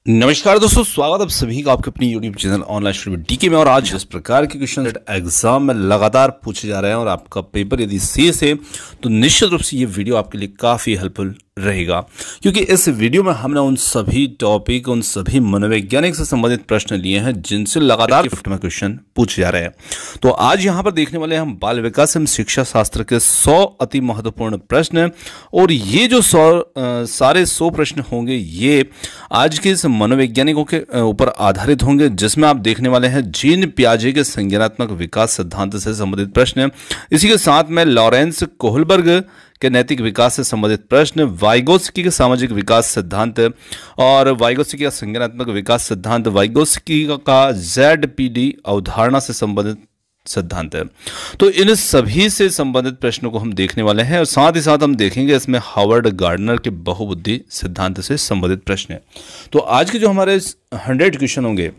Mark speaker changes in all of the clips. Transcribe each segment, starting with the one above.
Speaker 1: नमस्कार दोस्तों, स्वागत आप सभी का आपके अपनी YouTube channel online study DK में। और आज इस प्रकार के क्वेश्चन एग्जाम में लगातार पूछे जा रहे हैं और आपका पेपर यदि शेष है तो निश्चित रूप से ये वीडियो आपके लिए काफ़ी हेल्पफुल रहेगा, क्योंकि इस वीडियो में हमने उन सभी टॉपिक, उन सभी मनोवैज्ञानिक से संबंधित प्रश्न लिए हैं जिनसे लगातार गिफ्ट में क्वेश्चन पूछे जा रहे हैं। तो आज यहाँ पर देखने वाले हैं हम बाल विकास एवं शिक्षा शास्त्र के 100 अति महत्वपूर्ण प्रश्न। और ये जो सारे 100 प्रश्न होंगे ये आज के इस मनोवैज्ञानिकों के ऊपर आधारित होंगे, जिसमें आप देखने वाले हैं जीन पियाजे के संज्ञानात्मक विकास सिद्धांत से संबंधित प्रश्न। इसी के साथ में लॉरेंस कोहलबर्ग के नैतिक विकास से संबंधित प्रश्न, वाइगोत्स्की के सामाजिक विकास सिद्धांत और वाइगोत्स्की का संज्ञानात्मक विकास सिद्धांत, वाइगोत्स्की का ZPD अवधारणा से संबंधित सिद्धांत है। तो इन सभी से संबंधित प्रश्नों को हम देखने वाले हैं और साथ ही साथ हम देखेंगे इसमें हार्वर्ड गार्डनर के बहुबुद्धि सिद्धांत से संबंधित प्रश्न है। तो आज के जो हमारे 100 क्वेश्चन होंगे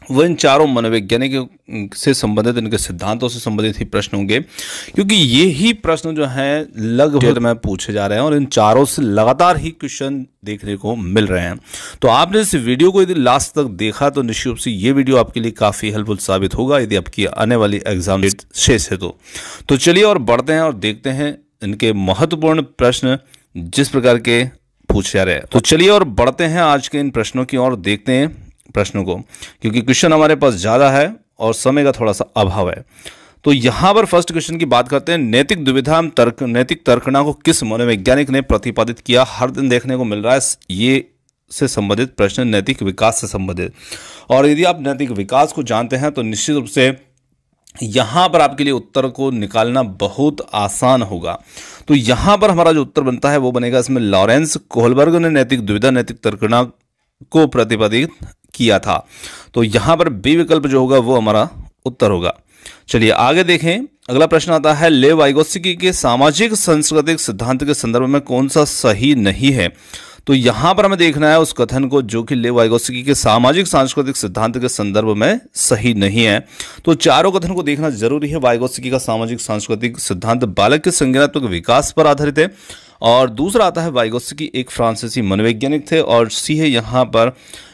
Speaker 1: वो इन चारों मनोवैज्ञानिक से संबंधित, इनके सिद्धांतों से संबंधित ही प्रश्न होंगे, क्योंकि ये ही प्रश्न जो हैं लगभग में पूछे जा रहे हैं और इन चारों से लगातार ही क्वेश्चन देखने को मिल रहे हैं। तो आपने इस वीडियो को यदि लास्ट तक देखा तो निश्चित रूप से ये वीडियो आपके लिए काफ़ी हेल्पफुल साबित होगा यदि आपकी आने वाली एग्जाम डेट शेष है तो चलिए और बढ़ते हैं और देखते हैं इनके महत्वपूर्ण प्रश्न जिस प्रकार के पूछे जा रहे हैं। तो चलिए और बढ़ते हैं आज के इन प्रश्नों की ओर, देखते हैं प्रश्नों को, क्योंकि क्वेश्चन हमारे पास ज़्यादा है और समय का थोड़ा सा अभाव है। तो यहाँ पर फर्स्ट क्वेश्चन की बात करते हैं। नैतिक दुविधा नैतिक तर्कणा को किस मनोवैज्ञानिक ने प्रतिपादित किया? हर दिन देखने को मिल रहा है ये से संबंधित प्रश्न, नैतिक विकास से संबंधित। और यदि आप नैतिक विकास को जानते हैं तो निश्चित रूप से यहाँ पर आपके लिए उत्तर को निकालना बहुत आसान होगा। तो यहाँ पर हमारा जो उत्तर बनता है वो बनेगा, इसमें लॉरेंस कोहलबर्ग ने नैतिक दुविधा नैतिक तर्कणा को प्रतिपादित किया था। तो यहां पर बी विकल्प जो होगा वो हमारा उत्तर होगा। चलिए आगे देखें। अगला प्रश्न आता है, लेव वाइगोत्स्की के सामाजिक सांस्कृतिक सिद्धांत के संदर्भ में कौन सा सही नहीं है? तो यहां पर हमें देखना है उस कथन को जो कि लेव वाइगोत्स्की के सामाजिक सांस्कृतिक सिद्धांत के संदर्भ में सही नहीं है। तो चारों कथन को देखना जरूरी है। वाइगोत्स्की का सामाजिक सांस्कृतिक सिद्धांत बालक के संज्ञानात्मक विकास पर आधारित है। और दूसरा आता है, वाइगोत्स्की एक फ्रांसीसी मनोवैज्ञानिक थे। और सी है यहाँ पर,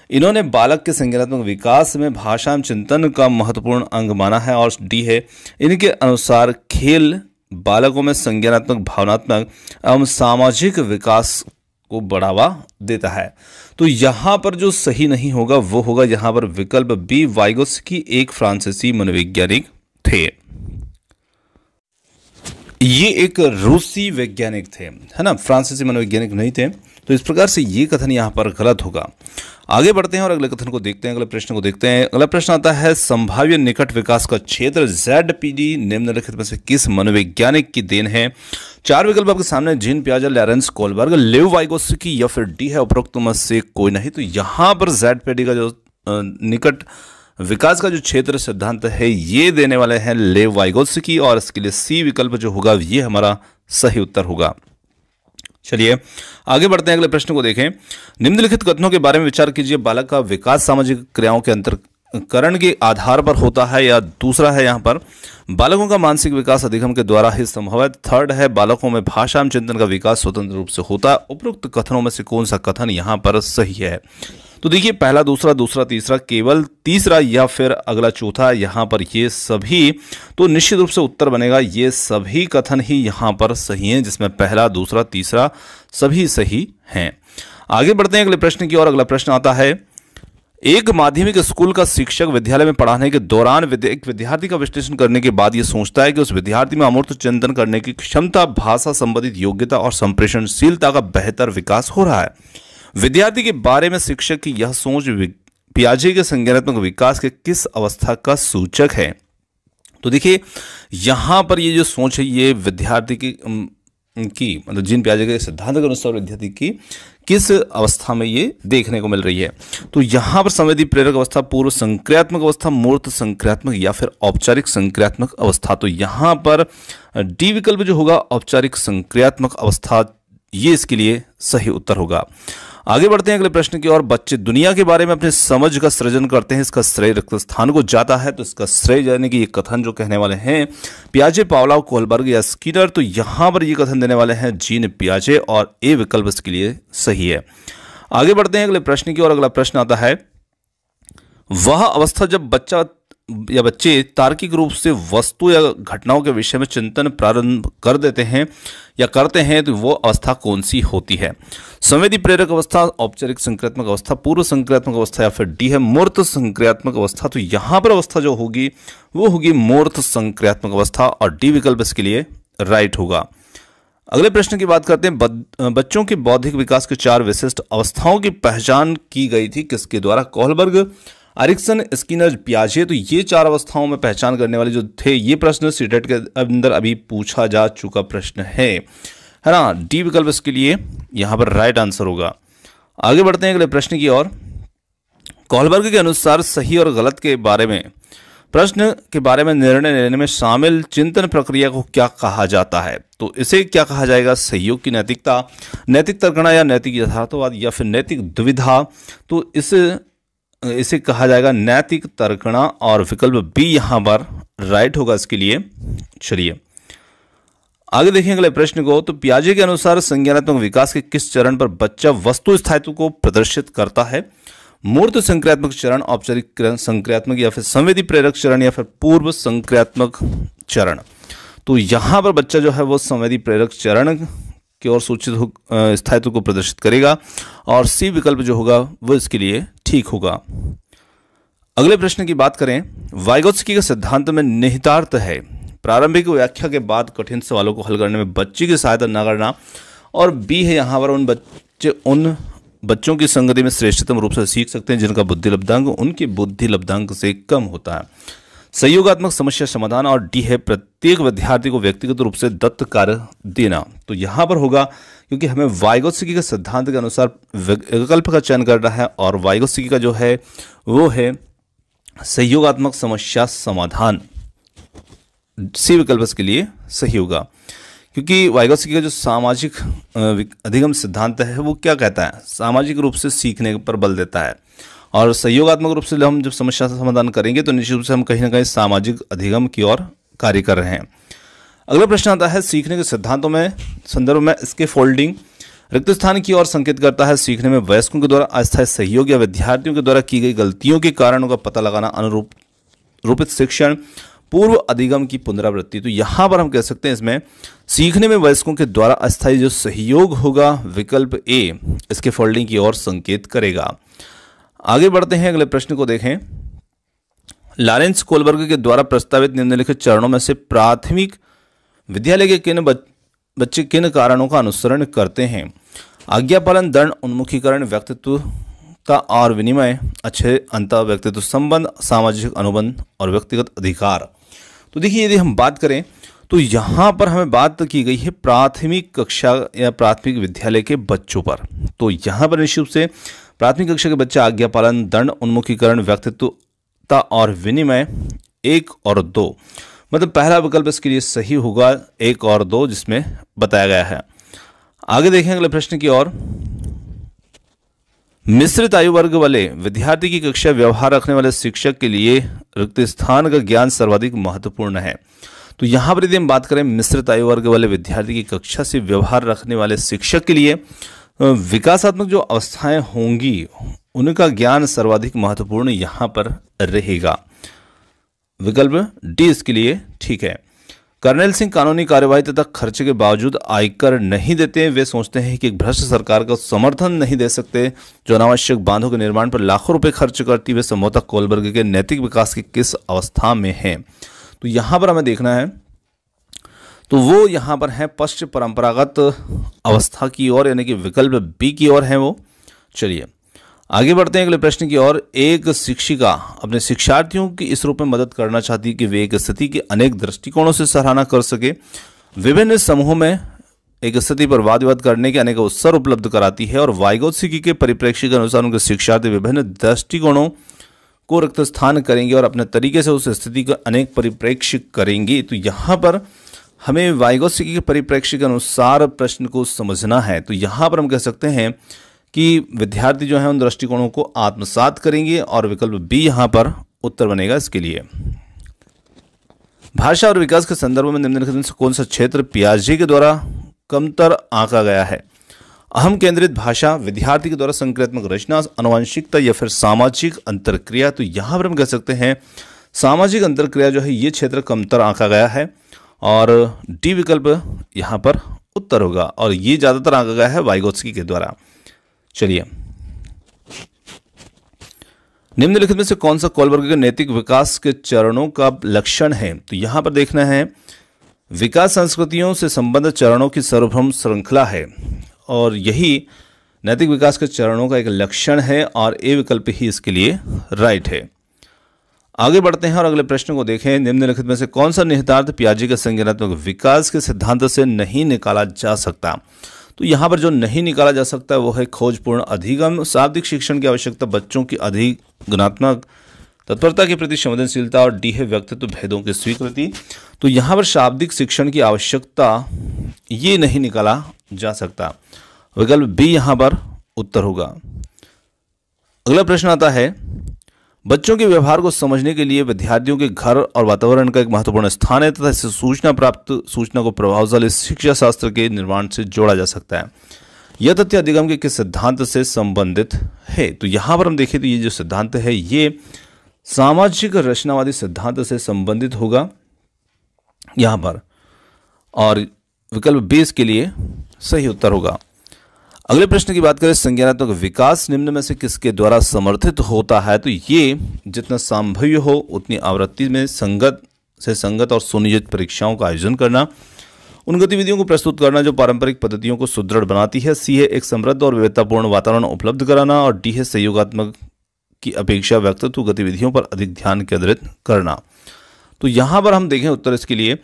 Speaker 1: इन्होंने बालक के संज्ञानात्मक विकास में भाषा एवं चिंतन का महत्वपूर्ण अंग माना है। और डी है, इनके अनुसार खेल बालकों में संज्ञानात्मक, भावनात्मक एवं सामाजिक विकास को बढ़ावा देता है। तो यहाँ पर जो सही नहीं होगा वो होगा यहाँ पर विकल्प बी, वाइगोत्स्की एक फ्रांसीसी मनोवैज्ञानिक थे। ये एक रूसी वैज्ञानिक थे, है ना, फ्रांसीसी मनोवैज्ञानिक नहीं थे। तो इस प्रकार से ये कथन यहाँ पर गलत होगा। आगे बढ़ते हैं और अगले कथन को देखते हैं, अगले प्रश्न को देखते हैं। अगला प्रश्न आता है, संभाव्य निकट विकास का क्षेत्र ZPD निम्नलिखित में से किस मनोवैज्ञानिक की देन है? चार विकल्प आपके सामने, जीन पियाजे, लॉरेंस कोहलबर्ग, लेव वाइगोत्स्की या फिर डी है उपरोक्त में से कोई नहीं। तो यहाँ पर ZPD का जो निकट विकास का जो क्षेत्र सिद्धांत है ये देने वाले हैं लेव वाइगोत्स्की, और इसके लिए सी विकल्प जो होगा ये हमारा सही उत्तर होगा। चलिए आगे बढ़ते हैं, अगले प्रश्न को देखें। निम्नलिखित कथनों के बारे में विचार कीजिए। बालक का विकास सामाजिक क्रियाओं के अंतरकरण के आधार पर होता है, या दूसरा है यहाँ पर, बालकों का मानसिक विकास अधिगम के द्वारा ही संभव है। थर्ड है, बालकों में भाषा एवं चिंतन का विकास स्वतंत्र रूप से होता है। उपरोक्त कथनों में से कौन सा कथन यहाँ पर सही है? तो देखिए, पहला, दूसरा, तीसरा, केवल तीसरा या फिर अगला चौथा, यहाँ पर ये सभी, तो निश्चित रूप से उत्तर बनेगा ये सभी कथन ही यहाँ पर सही हैं, जिसमें पहला, दूसरा, तीसरा सभी सही हैं। आगे बढ़ते हैं अगले प्रश्न की ओर। अगला प्रश्न आता है, एक माध्यमिक स्कूल का शिक्षक विद्यालय में पढ़ाने के दौरान एक विद्यार्थी का विश्लेषण करने के बाद यह सोचता है कि उस विद्यार्थी में अमूर्त चिंतन करने की क्षमता, भाषा संबंधित योग्यता और संप्रेषणशीलता का बेहतर विकास हो रहा है। विद्यार्थी के बारे में शिक्षक की यह सोच पियाजे के संज्ञानात्मक विकास के किस अवस्था का सूचक है? तो देखिए यहां पर ये जो सोच है ये विद्यार्थी की मतलब जीन पियाजे के सिद्धांत के अनुसार विद्यार्थी की किस अवस्था में ये देखने को मिल रही है? तो यहां पर संवेदी प्रेरक अवस्था, पूर्व संक्रियात्मक अवस्था, मूर्त संक्रियात्मक या फिर औपचारिक संक्रियात्मक अवस्था। तो यहां पर डी विकल्प जो होगा औपचारिक संक्रियात्मक अवस्था, ये इसके लिए सही उत्तर होगा। आगे बढ़ते हैं अगले प्रश्न की ओर। बच्चे दुनिया के बारे में अपने समझ का सृजन करते हैं, इसका श्रेय रक्त स्थान को जाता है। तो इसका श्रेय यानी कि ये कथन जो कहने वाले हैं पियाजे, पावलोव, कोहलबर्ग या स्किनर, तो यहां पर ये कथन देने वाले हैं जीन पियाजे, और ए विकल्प इसके लिए सही है। आगे बढ़ते हैं अगले प्रश्न की ओर। अगला प्रश्न आता है, वह अवस्था जब बच्चा या बच्चे तार्किक रूप से वस्तु या घटनाओं के विषय में चिंतन प्रारंभ कर देते हैं या करते हैं, तो वो अवस्था कौन सी होती है? संवेदी प्रेरक अवस्था, औपचारिक संक्रियात्मक अवस्था, पूर्व संक्रियात्मक अवस्था, या फिर डी है मूर्त संक्रियात्मक अवस्था। तो यहां पर अवस्था जो होगी वो होगी मूर्त संक्रियात्मक अवस्था, और डी विकल्प इसके लिए राइट होगा। अगले प्रश्न की बात करते हैं, बच्चों के बौद्धिक विकास के 4 विशिष्ट अवस्थाओं की पहचान की गई थी किसके द्वारा? कोहलबर्ग, एरिक्सन, स्किनर, पियाजे। तो ये 4 अवस्थाओं में पहचान करने वाले जो थे, ये प्रश्न सीटेट के अंदर अभी पूछा जा चुका प्रश्न है ना। डी विकल्प इसके लिए यहां पर राइट आंसर होगा। आगे बढ़ते हैं अगले प्रश्न की ओर। कोहलबर्ग के अनुसार सही और गलत के बारे में प्रश्न के बारे में निर्णय लेने में शामिल चिंतन प्रक्रिया को क्या कहा जाता है? तो इसे क्या कहा जाएगा? सहयोग की नैतिकता, नैतिक तर्कणा या नैतिक यथार्थवाद, या फिर नैतिक दुविधा। तो इसे कहा जाएगा नैतिक तर्कणा, और विकल्प बी यहां पर राइट होगा इसके लिए। चलिए आगे देखें अगले प्रश्न को। तो पियाजे के अनुसार संज्ञानात्मक विकास के किस चरण पर बच्चा वस्तु स्थायित्व को प्रदर्शित करता है? मूर्त संक्रियात्मक चरण, औपचारिक संक्रियात्मक, या फिर संवेदी प्रेरक चरण, या फिर पूर्व संक्रियात्मक चरण। तो यहां पर बच्चा जो है वो संवेदी प्रेरक चरण की ओर सूचित स्थायित्व को प्रदर्शित करेगा, और सी विकल्प जो होगा वो इसके लिए ठीक होगा। अगले प्रश्न की बात करें, वाइगोत्स्की के सिद्धांत में निहितार्थ है प्रारंभिक व्याख्या के बाद कठिन सवालों को हल करने में बच्चे की सहायता न करना, और बी है यहां पर उन बच्चों की संगति में श्रेष्ठतम रूप से सीख सकते हैं जिनका बुद्धि लब्धांक उनके बुद्धि लब्धांक से कम होता है। सहयोगात्मक समस्या समाधान, और डी है प्रत्येक विद्यार्थी को व्यक्तिगत रूप से दत्त कार्य देना। तो यहां पर होगा क्योंकि हमें वाइगोत्स्की के सिद्धांत के अनुसार विकल्प का चयन करना है, और वाइगोत्स्की का जो है वो है सहयोगात्मक समस्या समाधान। सी विकल्प इसके लिए सही होगा, क्योंकि वाइगोत्स्की का जो सामाजिक अधिगम सिद्धांत है वो क्या कहता है? सामाजिक रूप से सीखने पर बल देता है, और सहयोगात्मक रूप से हम जब समस्या का समाधान करेंगे तो निश्चित रूप से हम कहीं ना कहीं सामाजिक अधिगम की ओर कार्य कर रहे हैं। अगला प्रश्न आता है, सीखने के सिद्धांतों में संदर्भ में इसके फोल्डिंग रिक्त स्थान की ओर संकेत करता है। सीखने में वयस्कों के द्वारा अस्थायी सहयोग या विद्यार्थियों के द्वारा की गई गलतियों के कारणों का पता लगाना, अनुरूपित शिक्षण, पूर्व अधिगम की पुनरावृत्ति। तो यहां पर हम कह सकते हैं इसमें सीखने में वयस्कों के द्वारा अस्थायी जो सहयोग होगा, विकल्प ए इसके फोल्डिंग की ओर संकेत करेगा। आगे बढ़ते हैं अगले प्रश्न को देखें। लॉरेंस कोहलबर्ग के द्वारा प्रस्तावित निम्नलिखित चरणों में से प्राथमिक विद्यालय के बच्चे किन कारणों का अनुसरण करते हैं? आज्ञापालन, दंड, उन्मुखीकरण, व्यक्तित्वता और विनिमय, अच्छे अंत व्यक्तित्व संबंध, सामाजिक अनुबंध और व्यक्तिगत अधिकार। तो देखिए यदि हम बात करें तो यहाँ पर हमें बात की गई है प्राथमिक कक्षा या प्राथमिक विद्यालय के बच्चों पर। तो यहाँ पर निश्चित रूप से प्राथमिक कक्षा के बच्चे आज्ञापालन, दंड, उन्मुखीकरण, व्यक्तित्वता और विनिमय 1 और 2, मतलब पहला विकल्प इसके लिए सही होगा 1 और 2 जिसमें बताया गया है। आगे देखें अगले प्रश्न की ओर। मिश्रित आयु वर्ग वाले विद्यार्थी की कक्षा व्यवहार रखने वाले शिक्षक के लिए रिक्त स्थान का ज्ञान सर्वाधिक महत्वपूर्ण है। तो यहां पर यदि हम बात करें मिश्रित आयु वर्ग वाले विद्यार्थी की कक्षा से व्यवहार रखने वाले शिक्षक के लिए विकासात्मक जो अवस्थाएं होंगी उनका ज्ञान सर्वाधिक महत्वपूर्ण यहां पर रहेगा। विकल्प डी इसके लिए ठीक है। कर्नल सिंह कानूनी कार्यवाही तथा खर्चे के बावजूद आयकर नहीं देते। वे सोचते हैं कि एक भ्रष्ट सरकार का समर्थन नहीं दे सकते जो अनावश्यक बांधों के निर्माण पर लाखों रुपए खर्च करती। वे संभवतः कोहलबर्ग के नैतिक विकास की किस अवस्था में है? तो यहां पर हमें देखना है तो वो यहां पर है पश्च परंपरागत अवस्था की ओर, यानी कि विकल्प बी की ओर है वो। चलिए आगे बढ़ते हैं अगले प्रश्न की ओर। एक शिक्षिका अपने शिक्षार्थियों की इस रूप में मदद करना चाहती है कि वे एक स्थिति के अनेक दृष्टिकोणों से सराहना कर सके। विभिन्न समूहों में एक स्थिति पर वाद विवाद करने के अनेक अवसर उपलब्ध कराती है और वाइगोत्स्की के परिप्रेक्ष्य के अनुसार उनके शिक्षार्थी विभिन्न दृष्टिकोणों को रिक्त स्थान करेंगे और अपने तरीके से उस स्थिति का अनेक परिप्रेक्ष्य करेंगे। तो यहाँ पर हमें वाइगोत्स्की के परिप्रेक्ष्य के अनुसार प्रश्न को समझना है। तो यहाँ पर हम कह सकते हैं कि विद्यार्थी जो है उन दृष्टिकोणों को आत्मसात करेंगे और विकल्प बी यहाँ पर उत्तर बनेगा इसके लिए। भाषा और विकास के संदर्भ में निम्नलिखित में से कौन सा क्षेत्र पियाजे के द्वारा कमतर आंका गया है? अहम केंद्रित भाषा, विद्यार्थी के द्वारा संक्रियात्मक रचना, आनुवंशिकता या फिर सामाजिक अंतरक्रिया। तो यहाँ पर हम कह सकते हैं सामाजिक अंतरक्रिया जो है ये क्षेत्र कमतर आंका गया है और डी विकल्प यहाँ पर उत्तर होगा और ये ज़्यादातर आंका गया है वाइगोत्स्की के द्वारा। चलिए, निम्नलिखित में से कौन सा कोलबर्ग के नैतिक विकास के चरणों का लक्षण है? तो यहाँ पर देखना है विकास संस्कृतियों से संबंधित चरणों की सर्वभौम श्रृंखला है और यही नैतिक विकास के चरणों का एक लक्षण है और ए विकल्प ही इसके लिए राइट है। आगे बढ़ते हैं और अगले प्रश्न को देखें। निम्नलिखित में से कौन सा निहितार्थ पियाजे के संज्ञानात्मक विकास के सिद्धांत से नहीं निकाला जा सकता? तो यहाँ पर जो नहीं निकाला जा सकता वो है खोजपूर्ण अधिगम, शाब्दिक शिक्षण की आवश्यकता, बच्चों की अधिगुणात्मक तत्परता के प्रति संवेदनशीलता और डी है व्यक्तित्व भेदों की स्वीकृति। तो यहाँ पर शाब्दिक शिक्षण की आवश्यकता ये नहीं निकाला जा सकता, विकल्प बी यहाँ पर उत्तर होगा। अगला प्रश्न आता है बच्चों के व्यवहार को समझने के लिए विद्यार्थियों के घर और वातावरण का एक महत्वपूर्ण स्थान है तथा इससे सूचना को प्रभावशाली शिक्षा शास्त्र के निर्माण से जोड़ा जा सकता है। यह तथ्य अधिगम के किस सिद्धांत से संबंधित है? तो यहाँ पर हम देखें तो ये जो सिद्धांत है ये सामाजिक रचनावादी सिद्धांत से संबंधित होगा यहाँ पर और विकल्प बी इसके लिए सही उत्तर होगा। अगले प्रश्न की बात करें, संज्ञानात्मक विकास निम्न में से किसके द्वारा समर्थित होता है? तो ये जितना संभव हो उतनी आवृत्ति में संगत और सुनियोजित परीक्षाओं का आयोजन करना, उन गतिविधियों को प्रस्तुत करना जो पारंपरिक पद्धतियों को सुदृढ़ बनाती है, सी है एक समृद्ध और विविधतापूर्ण वातावरण उपलब्ध कराना और डी है सहयोगात्मक की अपेक्षा व्यक्तित्व गतिविधियों पर अधिक ध्यान केंद्रित करना। तो यहाँ पर हम देखें उत्तर इसके लिए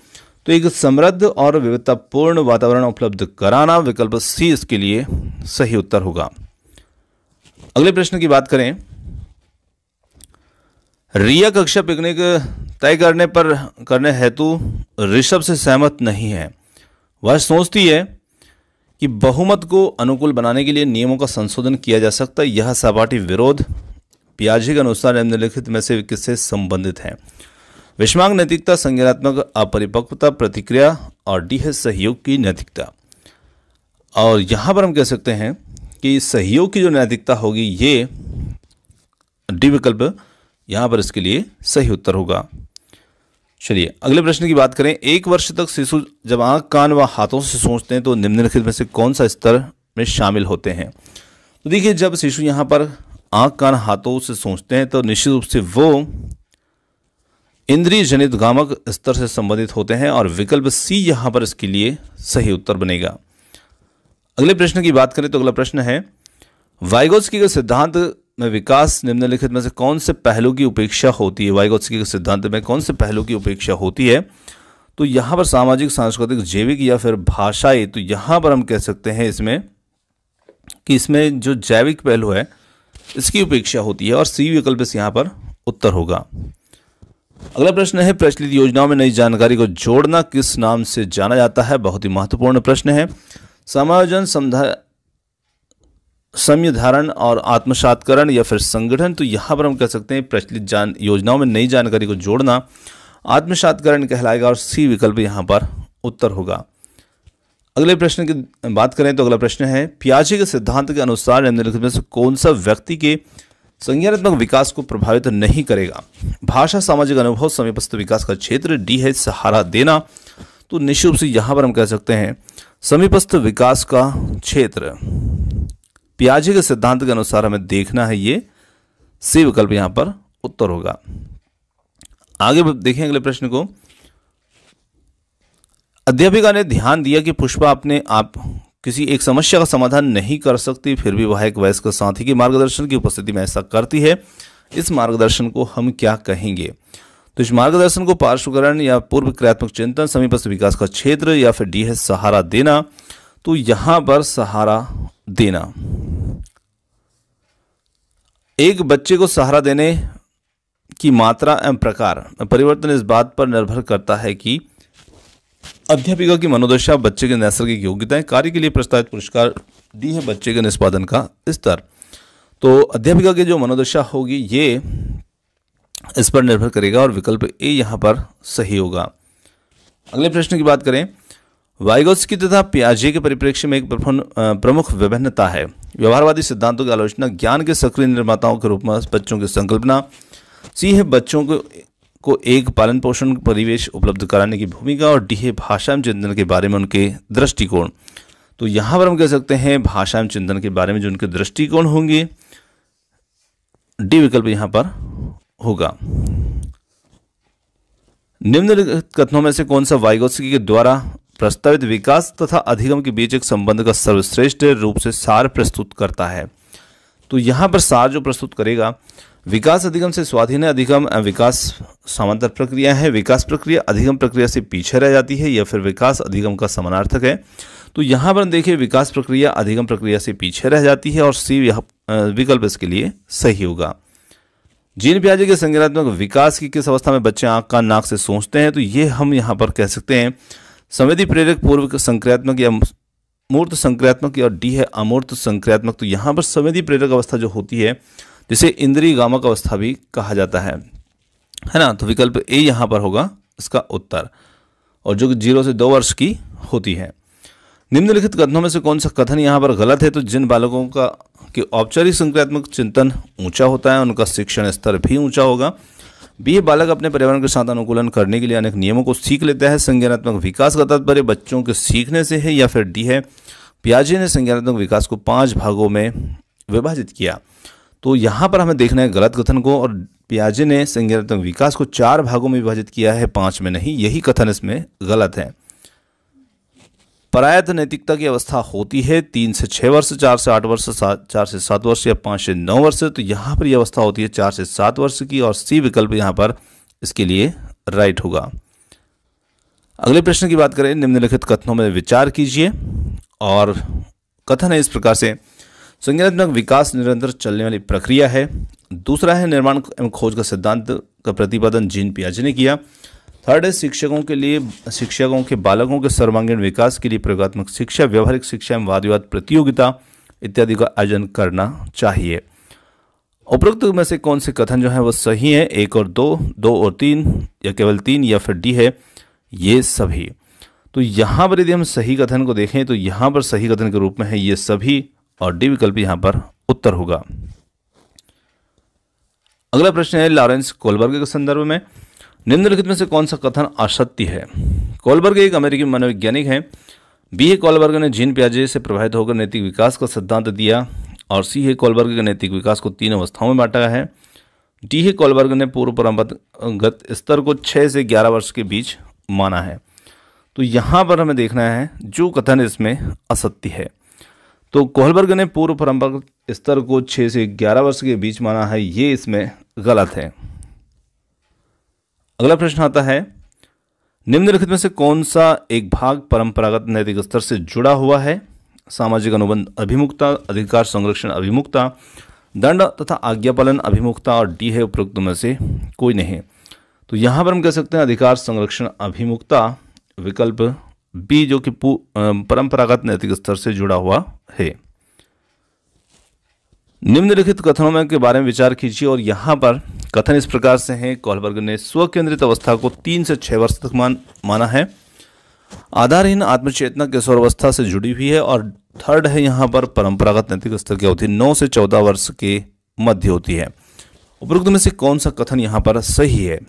Speaker 1: तो एक समृद्ध और विविधतापूर्ण वातावरण उपलब्ध कराना, विकल्प सी इसके लिए सही उत्तर होगा। अगले प्रश्न की बात करें, रिया कक्षा पिकनिक तय करने हेतु ऋषभ से सहमत नहीं है। वह सोचती है कि बहुमत को अनुकूल बनाने के लिए नियमों का संशोधन किया जा सकता है। यह सहपाठी विरोध पियाजे के अनुसार निम्नलिखित में से किससे संबंधित है? विषमांग नैतिकता, संज्ञानात्मक अपरिपक्वता, प्रतिक्रिया और डी है सहयोग की नैतिकता। और यहाँ पर हम कह सकते हैं कि सहयोग की जो नैतिकता होगी ये डी विकल्प यहाँ पर इसके लिए सही उत्तर होगा। चलिए अगले प्रश्न की बात करें, 1 वर्ष तक शिशु जब आंख, कान व हाथों से सोचते हैं तो निम्नलिखित में से कौन सा स्तर में शामिल होते हैं? तो देखिए जब शिशु यहाँ पर आंख, कान, हाथों से सोचते हैं तो निश्चित रूप से वो इंद्रिय जनित गामक स्तर से संबंधित होते हैं और विकल्प सी यहाँ पर इसके लिए सही उत्तर बनेगा। अगले प्रश्न की बात करें तो अगला प्रश्न है, वाइगोत्स्की के सिद्धांत में विकास निम्नलिखित में से कौन से पहलू की उपेक्षा होती है? वाइगोत्स्की के सिद्धांत में कौन से पहलू की उपेक्षा होती है? तो यहाँ पर सामाजिक, सांस्कृतिक, जैविक या फिर भाषाई। तो यहाँ पर हम कह सकते हैं इसमें जो जैविक पहलू है इसकी उपेक्षा होती है और सी विकल्प से यहाँ पर उत्तर होगा। अगला प्रश्न है, प्रचलित योजनाओं में नई जानकारी को जोड़ना किस नाम से जाना जाता है? बहुत ही महत्वपूर्ण प्रश्न है। समायोजन, संधारण और आत्मसातकरण या फिर संगठन। तो यहाँ पर हम कह सकते हैं प्रचलित योजनाओं में नई जानकारी को जोड़ना आत्मसातकरण कहलाएगा और सी विकल्प यहाँ पर उत्तर होगा। अगले प्रश्न की बात करें तो अगला प्रश्न है, पियाजे के सिद्धांत के अनुसार निम्नलिखित में से कौन सा व्यक्ति के संज्ञानात्मक विकास को प्रभावित नहीं करेगा? भाषा, सामाजिक अनुभव, समीपस्थ विकास का क्षेत्र, डी है सहारा देना। तो निश्चित रूप से यहाँ पर हम कह सकते हैं समीपस्थ विकास का क्षेत्र। पियाजे के सिद्धांत के अनुसार हमें देखना है ये सी विकल्प यहाँ पर उत्तर होगा। आगे देखें अगले प्रश्न को, अध्यापिका ने ध्यान दिया कि पुष्पा अपने आप किसी एक समस्या का समाधान नहीं कर सकती, फिर भी वह एक वयस्क साथी के मार्गदर्शन की उपस्थिति में ऐसा करती है। इस मार्गदर्शन को हम क्या कहेंगे? तो इस मार्गदर्शन को पार्श्वकरण या पूर्व क्रियात्मक चिंतन, समीपस्थ विकास का क्षेत्र या फिर डी है सहारा देना। तो यहां पर सहारा देना। एक बच्चे को सहारा देने की मात्रा एवं प्रकार परिवर्तन इस बात पर निर्भर करता है कि अध्यापिका की मनोदशा, बच्चे की नैसर्गिक योग्यताएं, कार्य के लिए प्रस्तावित पुरस्कार, डी है बच्चे के निष्पादन का स्तर। तो अध्यापिका की जो मनोदशा होगी ये इस पर निर्भर करेगा और विकल्प ए यहाँ पर सही होगा। अगले प्रश्न की बात करें, वाइगोत्स्की तथा पियाजे के परिप्रेक्ष्य में एक प्रमुख विभिन्नता है। व्यवहारवादी सिद्धांतों की आलोचना, ज्ञान के सक्रिय निर्माताओं के रूप में बच्चों की संकल्पना, सी है बच्चों को एक पालन पोषण परिवेश उपलब्ध कराने की भूमिका, और डी है भाषा एवं चिंतन के बारे में उनके दृष्टिकोण। तो यहाँ पर हम कह सकते हैं भाषा एवं चिंतन के बारे में जो उनके दृष्टिकोण होंगे, डी विकल्प यहाँ पर होगा। निम्नलिखित कथनों में से कौन सा वाइगोत्स्की के द्वारा प्रस्तावित विकास तथा अधिगम के बीच एक संबंध का सर्वश्रेष्ठ रूप से सार प्रस्तुत करता है? तो यहाँ पर सार जो प्रस्तुत करेगा, विकास अधिगम से स्वाधीन है, अधिगम विकास समांतर प्रक्रिया है, विकास प्रक्रिया अधिगम प्रक्रिया से पीछे रह जाती है, या फिर विकास अधिगम का समानार्थक है। तो यहाँ पर देखिए विकास प्रक्रिया अधिगम प्रक्रिया से पीछे रह जाती है, और सी विकल्प इसके लिए सही होगा। जीन पियाजे के संज्ञानात्मक विकास की किस अवस्था में बच्चे आंख कान नाक से सोचते हैं? तो ये हम यहाँ पर कह सकते हैं संवेदी प्रेरक पूर्व संक्रियात्मक या मूर्त संक्रियात्मक, और डी है अमूर्त संक्रियात्मक। तो यहाँ पर संवेदी प्रेरक अवस्था जो होती है जिसे इंद्रिय गामक अवस्था भी कहा जाता है ना। तो विकल्प ए यहाँ पर होगा इसका उत्तर, और जो 0 से 2 वर्ष की होती है। निम्नलिखित कथनों में से कौन सा कथन यहाँ पर गलत है? तो जिन बालकों का कि औपचारिक संक्रियात्मक चिंतन ऊंचा होता है, उनका शिक्षण स्तर भी ऊंचा होगा। बी बालक अपने पर्यावरण के साथ अनुकूलन करने के लिए अनेक नियमों को सीख लेता है। संज्ञानात्मक विकास का तात्पर्य बच्चों के सीखने से है, या फिर डी है पियाजे ने संज्ञानात्मक विकास को 5 भागों में विभाजित किया। तो यहाँ पर हमें देखना है गलत कथन को, और पियाजे ने संज्ञानात्मक विकास को 4 भागों में विभाजित किया है, 5 में नहीं। यही कथन इसमें गलत है। परायत नैतिकता की अवस्था होती है 3 से 6 वर्ष, 4 से 8 वर्ष, 4 से 7 वर्ष, या 5 से 9 वर्ष। तो यहाँ पर यह अवस्था होती है 4 से 7 वर्ष की, और सी विकल्प यहाँ पर इसके लिए राइट होगा। अगले प्रश्न की बात करें, निम्नलिखित कथनों में विचार कीजिए। और कथन है इस प्रकार से, संज्ञानात्मक विकास निरंतर चलने वाली प्रक्रिया है। दूसरा है निर्माण एवं खोज का सिद्धांत का प्रतिपादन जीन पियाजे ने किया। थर्ड है शिक्षकों के बालकों के सर्वांगीण विकास के लिए प्रयोगात्मक शिक्षा, व्यवहारिक शिक्षा एवं वाद विवाद प्रतियोगिता इत्यादि का आयोजन करना चाहिए। उपरोक्त में से कौन से कथन जो है वो सही है? 1 और 2, 2 और 3, या केवल 3, या फिर डी है ये सभी। तो यहाँ पर यदि हम सही कथन को देखें तो यहाँ पर सही कथन के रूप में है ये सभी, और डी विकल्प यहाँ पर उत्तर होगा। अगला प्रश्न है लॉरेंस कोलबर्ग के संदर्भ में, निम्नलिखित में से कौन सा कथन असत्य है? कोलबर्ग एक अमेरिकी मनोवैज्ञानिक हैं। बी है कोलबर्ग ने जीन पियाजे से प्रभावित होकर नैतिक विकास का सिद्धांत दिया, और सी है कोलबर्ग के नैतिक विकास को 3 अवस्थाओं में बांटा है। डी है कोलबर्ग ने पूर्व परंपरागत स्तर को 6 से 11 वर्ष के बीच माना है। तो यहाँ पर हमें देखना है जो कथन इसमें असत्य है। तो कोलबर्ग ने पूर्व परंपरागत स्तर को 6 से 11 वर्ष के बीच माना है, ये इसमें गलत है। अगला प्रश्न आता है, निम्नलिखित में से कौन सा एक भाग परंपरागत नैतिक स्तर से जुड़ा हुआ है? सामाजिक अनुबंध अभिमुखता, अधिकार संरक्षण अभिमुखता, दंड तथा आज्ञापालन अभिमुखता, और डी है उपरोक्त में से कोई नहीं। तो यहाँ पर हम कह सकते हैं अधिकार संरक्षण अभिमुखता, विकल्प बी जो कि परंपरागत नैतिक स्तर से जुड़ा हुआ है। निम्नलिखित कथनों में के बारे में विचार कीजिए, और यहाँ पर कथन इस प्रकार से हैं, कोलबर्ग ने स्व केंद्रित अवस्था को 3 से 6 वर्ष तक माना है। आधारहीन आत्मचेतना किशोरावस्था से जुड़ी हुई है, और थर्ड है यहाँ पर परंपरागत नैतिक स्तर की अवधि 9 से 14 वर्ष के मध्य होती है। उपरोक्त में से कौन सा कथन यहाँ पर सही है?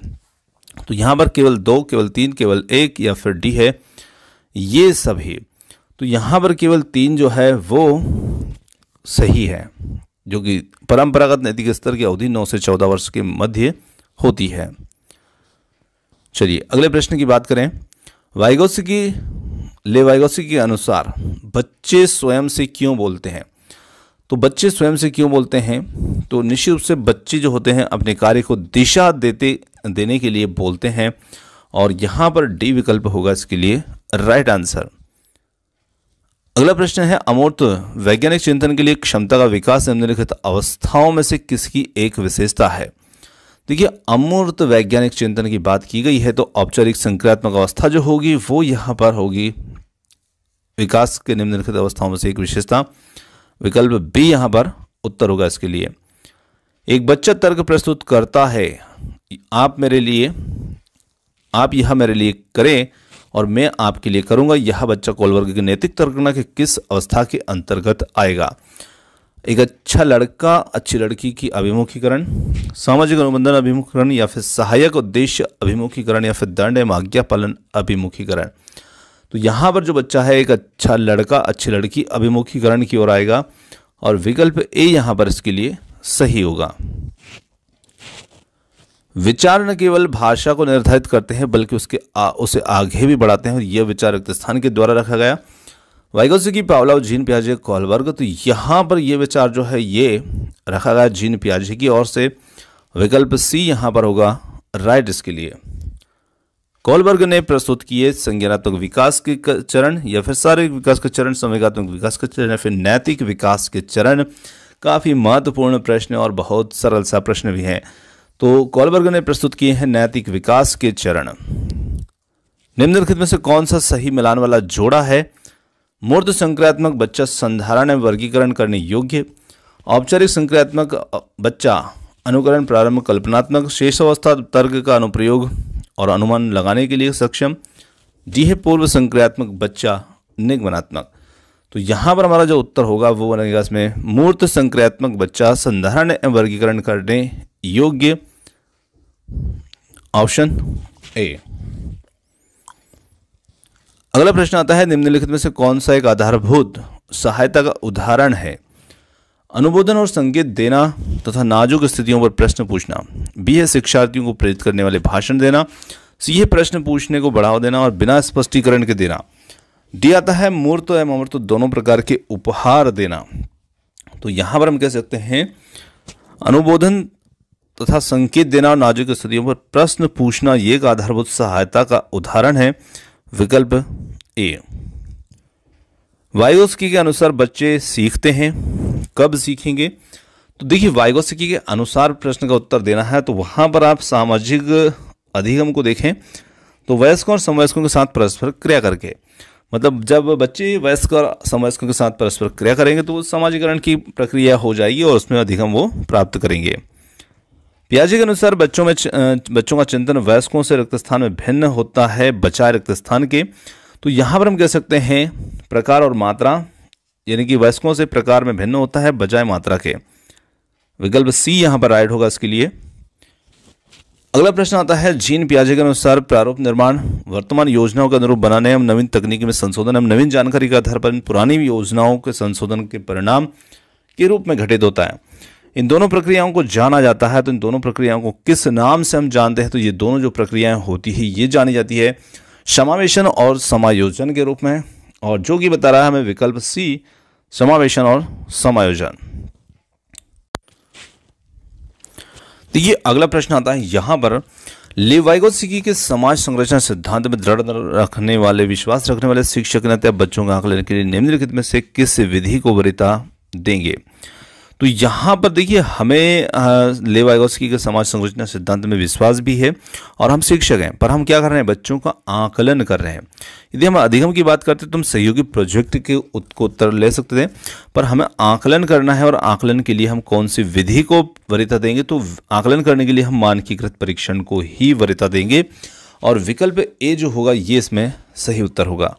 Speaker 1: तो यहाँ पर केवल 2, केवल 3, केवल 1, या फिर डी है ये सभी। तो यहाँ पर केवल 3 जो है वो सही है, जो कि परंपरागत नैतिक स्तर की अवधि 9 से 14 वर्ष के मध्य होती है। चलिए अगले प्रश्न की बात करें। वाइगोत्स्की के अनुसार बच्चे स्वयं से क्यों बोलते हैं? तो बच्चे स्वयं से क्यों बोलते हैं? तो निश्चित रूप से बच्चे जो होते हैं अपने कार्य को दिशा देने के लिए बोलते हैं, और यहाँ पर डी विकल्प होगा इसके लिए राइट आंसर। अगला प्रश्न है, अमूर्त वैज्ञानिक चिंतन के लिए क्षमता का विकास निम्नलिखित अवस्थाओं में से किसकी एक विशेषता है? देखिए अमूर्त वैज्ञानिक चिंतन की बात की गई है, तो औपचारिक संक्रियात्मक अवस्था जो होगी वो यहाँ पर होगी विकास के निम्नलिखित अवस्थाओं में से एक विशेषता, विकल्प बी यहाँ पर उत्तर होगा इसके लिए। एक बच्चा तर्क प्रस्तुत करता है, आप यह मेरे लिए करें, और मैं आपके लिए करूंगा यह बच्चा कोलबर्ग की नैतिक तर्कना के किस अवस्था के अंतर्गत आएगा। एक अच्छा लड़का अच्छी लड़की की अभिमुखीकरण, सामाजिक अनुबंधन अभिमुखीकरण, या फिर सहायक उद्देश्य अभिमुखीकरण, या फिर दंड एवं आज्ञा पालन अभिमुखीकरण। तो यहाँ पर जो बच्चा है एक अच्छा लड़का अच्छी लड़की अभिमुखीकरण की ओर आएगा और विकल्प ए यहाँ पर इसके लिए सही होगा। विचार न केवल भाषा को निर्धारित करते हैं बल्कि उसे आगे भी बढ़ाते हैं और यह विचार रिक्त स्थान के द्वारा रखा गया। वाइगोत्स्की, पावलोव, जीन पियाजे, कोलबर्ग। तो यहाँ पर यह विचार जो है ये रखा गया जीन पियाजे की ओर से। विकल्प सी यहाँ पर होगा राइट इसके लिए। कोलबर्ग ने प्रस्तुत किए संज्ञानात्मक विकास के चरण, या फिर शारीरिक विकास के चरण, संवेगात्मक विकास के चरण, या फिर नैतिक विकास के चरण। काफी महत्वपूर्ण प्रश्न और बहुत सरल सा प्रश्न भी है। तो कोलबर्ग ने प्रस्तुत किए हैं नैतिक विकास के चरण। निम्नलिखित में से कौन सा सही मिलान वाला जोड़ा है? मूर्त संक्रियात्मक बच्चा संधारण एवं वर्गीकरण करने योग्य, औपचारिक संक्रियात्मक बच्चा अनुकरण, प्रारंभ, कल्पनात्मक, शेष अवस्था तर्क का अनुप्रयोग और अनुमान लगाने के लिए सक्षम। डी है पूर्व संक्रियात्मक बच्चा निगमनात्मक। तो यहाँ पर हमारा जो उत्तर होगा वो बनेगा इसमें मूर्त संक्रियात्मक बच्चा संधारण एवं वर्गीकरण करने योग्य, ऑप्शन ए। अगला प्रश्न आता है निम्नलिखित में से कौन सा एक आधारभूत सहायता का उदाहरण है? अनुबोधन और संकेत देना तथा नाजुक स्थितियों पर प्रश्न पूछना। बी है शिक्षार्थियों को प्रेरित करने वाले भाषण देना। सी है प्रश्न पूछने को बढ़ावा देना और बिना स्पष्टीकरण के देना। डी आता है मूर्त एवं अमूर्त दोनों प्रकार के उपहार देना। तो यहां पर हम कह सकते हैं अनुबोधन तथा संकेत देना और नाजुक स्थितियों पर प्रश्न पूछना ये एक आधारभूत सहायता का उदाहरण है। विकल्प ए। वाइगोत्स्की के अनुसार बच्चे सीखते हैं, कब सीखेंगे? तो देखिए वाइगोत्स्की के अनुसार प्रश्न का उत्तर देना है तो वहां पर आप सामाजिक अधिगम को देखें तो वयस्कों और समवयस्कों के साथ परस्पर क्रिया करके, मतलब जब बच्चे वयस्क और समवयस्कों के साथ परस्पर क्रिया करेंगे तो वो समाजीकरण की प्रक्रिया हो जाएगी और उसमें अधिगम वो प्राप्त करेंगे। पियाजे के अनुसार बच्चों का चिंतन वयस्कों से रिक्त स्थान में भिन्न होता है बचाए रिक्त स्थान के। तो यहाँ पर हम कह सकते हैं प्रकार और मात्रा, यानी कि वयस्कों से प्रकार में भिन्न होता है बजाय मात्रा के। विकल्प सी यहाँ पर राइट होगा इसके लिए। अगला प्रश्न आता है जीन पियाजे के अनुसार प्रारूप निर्माण वर्तमान योजनाओं के अनुरूप बनाने एवं नवीन तकनीकी में संशोधन एवं नवीन जानकारी के आधार पर पुरानी योजनाओं के संशोधन के परिणाम के रूप में घटित होता है। इन दोनों प्रक्रियाओं को जाना जाता है। तो इन दोनों प्रक्रियाओं को किस नाम से हम जानते हैं? तो ये दोनों जो प्रक्रियाएं होती है ये जानी जाती है समावेशन और समायोजन के रूप में, और जो कि बता रहा है हमें विकल्प सी समावेशन और समायोजन। तो ये अगला प्रश्न आता है यहाँ पर लेव वाइगोत्स्की के समाज संरचना सिद्धांत में दृढ़ रखने वाले विश्वास रखने वाले शिक्षक ने बच्चों का आकलन के लिए निम्नलिखित में से किस विधि को वरीयता देंगे? तो यहाँ पर देखिए हमें लेव वाइगोत्स्की के समाज संरचना सिद्धांत में विश्वास भी है और हम शिक्षक हैं, पर हम क्या कर रहे हैं? बच्चों का आकलन कर रहे हैं। यदि हम अधिगम की बात करते तो हम सहयोगी प्रोजेक्ट के उत्तर ले सकते थे, पर हमें आकलन करना है और आकलन के लिए हम कौन सी विधि को वरीयता देंगे? तो आकलन करने के लिए हम मानकीकृत परीक्षण को ही वरीयता देंगे और विकल्प ए जो होगा ये इसमें सही उत्तर होगा।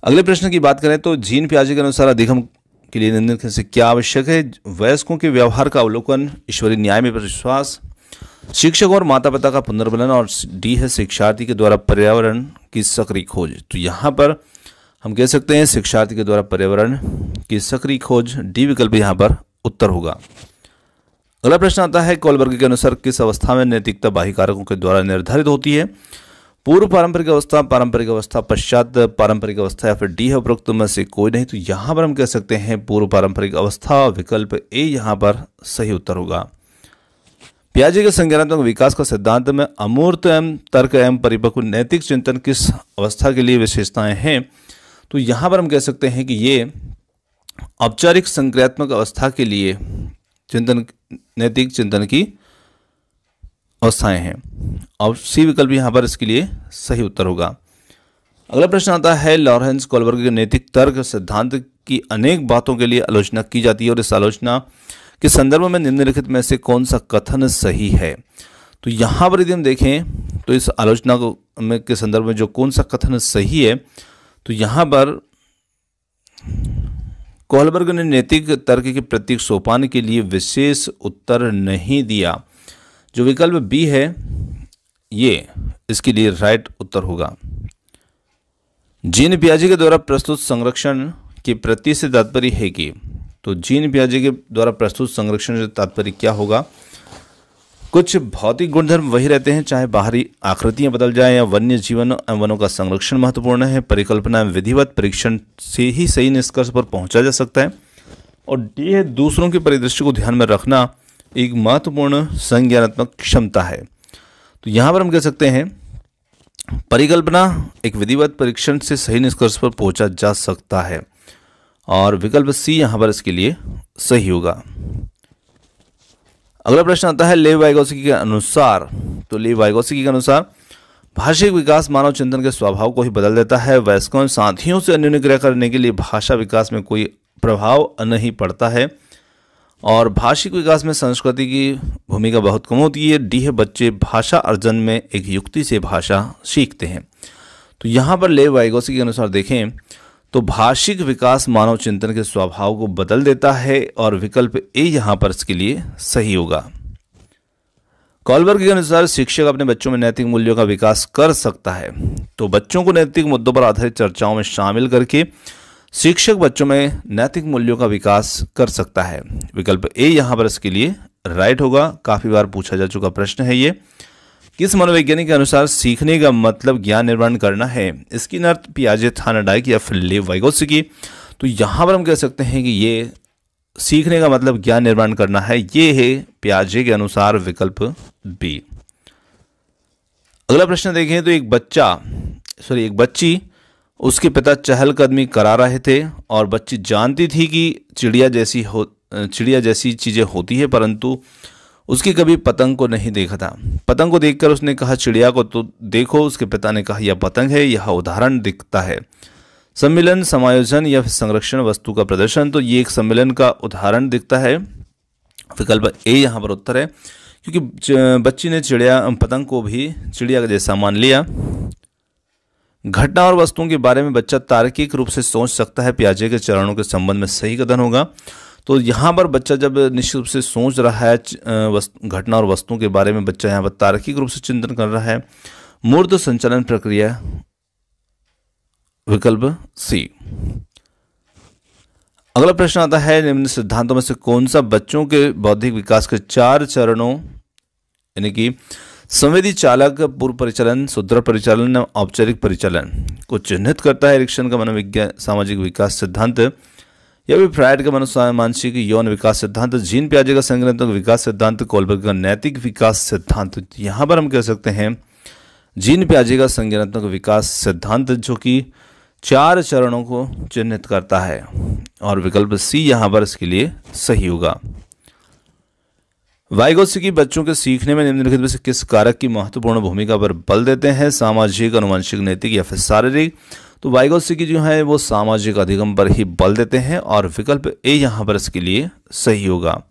Speaker 1: अगले प्रश्न की बात करें तो जीन पियाजे के अनुसार अधिगम के लिए निम्नलिखित से क्या आवश्यक है? वयस्कों के व्यवहार का अवलोकन, ईश्वरीय न्याय में विश्वास, शिक्षक और माता पिता का पुनर्मिलन, और डी है शिक्षार्थी के द्वारा पर्यावरण की सक्रिय खोज। तो यहाँ पर हम कह सकते हैं शिक्षार्थी के द्वारा पर्यावरण की सक्रिय खोज। डी विकल्प यहाँ पर उत्तर होगा। अगला प्रश्न आता है कोलबर्ग के अनुसार किस अवस्था में नैतिकता बाह्य कारकों के द्वारा निर्धारित होती है? पूर्व पारंपरिक अवस्था, पारंपरिक अवस्था, पश्चात पारंपरिक अवस्था, या फिर डी है उपरोक्त में से कोई नहीं। तो यहाँ पर हम कह सकते हैं पूर्व पारंपरिक अवस्था। विकल्प ए यहाँ पर सही उत्तर होगा। पियाजे के संज्ञानात्मक विकास का सिद्धांत में अमूर्त एवं तर्क एवं परिपक्व नैतिक चिंतन किस अवस्था के लिए विशेषताएं हैं? तो यहाँ पर हम कह सकते हैं कि ये औपचारिक संक्रियात्मक अवस्था के लिए चिंतन, नैतिक चिंतन की अवस्थाएं हैं, और सी विकल्प यहाँ पर इसके लिए सही उत्तर होगा। अगला प्रश्न आता है लॉरेंस कोलबर्ग के नैतिक तर्क सिद्धांत की अनेक बातों के लिए आलोचना की जाती है और इस आलोचना के संदर्भ में निम्नलिखित में से कौन सा कथन सही है? तो यहाँ पर यदि हम देखें तो इस आलोचना के संदर्भ में जो कौन सा कथन सही है, तो यहाँ पर कोहलबर्ग ने नैतिक तर्क के प्रत्येक सोपान के लिए विशेष उत्तर नहीं दिया। जो विकल्प बी है ये इसके लिए राइट उत्तर होगा। जीन पियाजे के द्वारा प्रस्तुत संरक्षण के प्रति से तात्पर्य है कि, तो जीन पियाजे के द्वारा प्रस्तुत संरक्षण से तात्पर्य क्या होगा? कुछ भौतिक गुणधर्म वही रहते हैं, चाहे बाहरी आकृतियां बदल जाएं या वन्य जीवन एवं वनों का संरक्षण महत्वपूर्ण है। परिकल्पना एवं विधिवत परीक्षण से ही सही निष्कर्ष पर पहुंचा जा सकता है। और डी है दूसरों के परिदृश्य को ध्यान में रखना एक महत्वपूर्ण संज्ञानात्मक क्षमता है। तो यहाँ पर हम कह सकते हैं परिकल्पना एक विधिवत परीक्षण से सही निष्कर्ष पर पहुंचा जा सकता है, और विकल्प सी यहाँ पर इसके लिए सही होगा। अगला प्रश्न आता है लेव वाइगोत्स्की के अनुसार, तो लेव वाइगोत्स्की के अनुसार भाषिक विकास मानव चिंतन के स्वभाव को ही बदल देता है। वयस्कों साथियों से अन्योन्य क्रिया करने के लिए भाषा विकास में कोई प्रभाव नहीं पड़ता है, और भाषिक विकास में संस्कृति की भूमिका बहुत कम होती है। डी है बच्चे भाषा अर्जन में एक युक्ति से भाषा सीखते हैं। तो यहाँ पर लेव वाइगोत्स्की के अनुसार देखें तो भाषिक विकास मानव चिंतन के स्वभाव को बदल देता है, और विकल्प ए यहाँ पर इसके लिए सही होगा। कोहलबर्ग के अनुसार शिक्षक अपने बच्चों में नैतिक मूल्यों का विकास कर सकता है। तो बच्चों को नैतिक मुद्दों पर आधारित चर्चाओं में शामिल करके शिक्षक बच्चों में नैतिक मूल्यों का विकास कर सकता है। विकल्प ए यहाँ पर इसके लिए राइट होगा। काफी बार पूछा जा चुका प्रश्न है ये। किस मनोवैज्ञानिक के अनुसार सीखने का मतलब ज्ञान निर्माण करना है? इसकी अर्थ पियाजे, थार्नडाइक या फिर लेव वाइगोत्स्की। तो यहाँ पर हम कह सकते हैं कि ये सीखने का मतलब ज्ञान निर्माण करना है, ये है पियाजे के अनुसार विकल्प बी। अगला प्रश्न देखें तो एक बच्ची उसके पिता चहलकदमी करा रहे थे, और बच्ची जानती थी कि चिड़िया जैसी चीजें होती है, परंतु उसकी कभी पतंग को नहीं देखा था। पतंग को देखकर उसने कहा चिड़िया को तो देखो। उसके पिता ने कहा यह पतंग है, यह उदाहरण दिखता है। सम्मिलन, समायोजन या फिर संरक्षण वस्तु का प्रदर्शन, तो ये एक सम्मिलन का उदाहरण दिखता है। विकल्प ए यहाँ पर उत्तर है, क्योंकि बच्ची ने पतंग को भी चिड़िया का जैसा मान लिया। घटना और वस्तुओं के बारे में बच्चा तार्किक रूप से सोच सकता है, पियाजे के चरणों के संबंध में सही कथन होगा। तो यहाँ पर बच्चा जब निश्चित रूप से सोच रहा है घटना और वस्तुओं के बारे में, बच्चा यहाँ पर तार्किक रूप से चिंतन कर रहा है। मूर्त संचालन प्रक्रिया, विकल्प सी। अगला प्रश्न आता है निम्न सिद्धांतों में से कौन सा बच्चों के बौद्धिक विकास के 4 चरणों यानी कि संवेदी, चालक, पूर्व परिचालन, सुदृढ़ परिचालन, औपचारिक परिचालन को चिन्हित करता है? एरिक्सन का मनोविज्ञान सामाजिक विकास सिद्धांत, या फिर फ्रायड का मानसिक यौन विकास सिद्धांत, जीन पियाजे का संज्ञानात्मक विकास सिद्धांत, कोहलबर्ग का नैतिक विकास सिद्धांत। यहाँ पर हम कह सकते हैं जीन पियाजे का संज्ञानात्मक विकास सिद्धांत, जो कि 4 चरणों को चिन्हित करता है, और विकल्प सी यहाँ पर इसके लिए सही होगा। वाइगोत्स्की बच्चों के सीखने में निम्नलिखित में से किस कारक की महत्वपूर्ण भूमिका पर बल देते हैं? सामाजिक, आनुवंशिक, नैतिक या फिर शारीरिक? तो वाइगोत्स्की जो है वो सामाजिक अधिगम पर ही बल देते हैं, और विकल्प ए यहाँ पर इसके लिए सही होगा।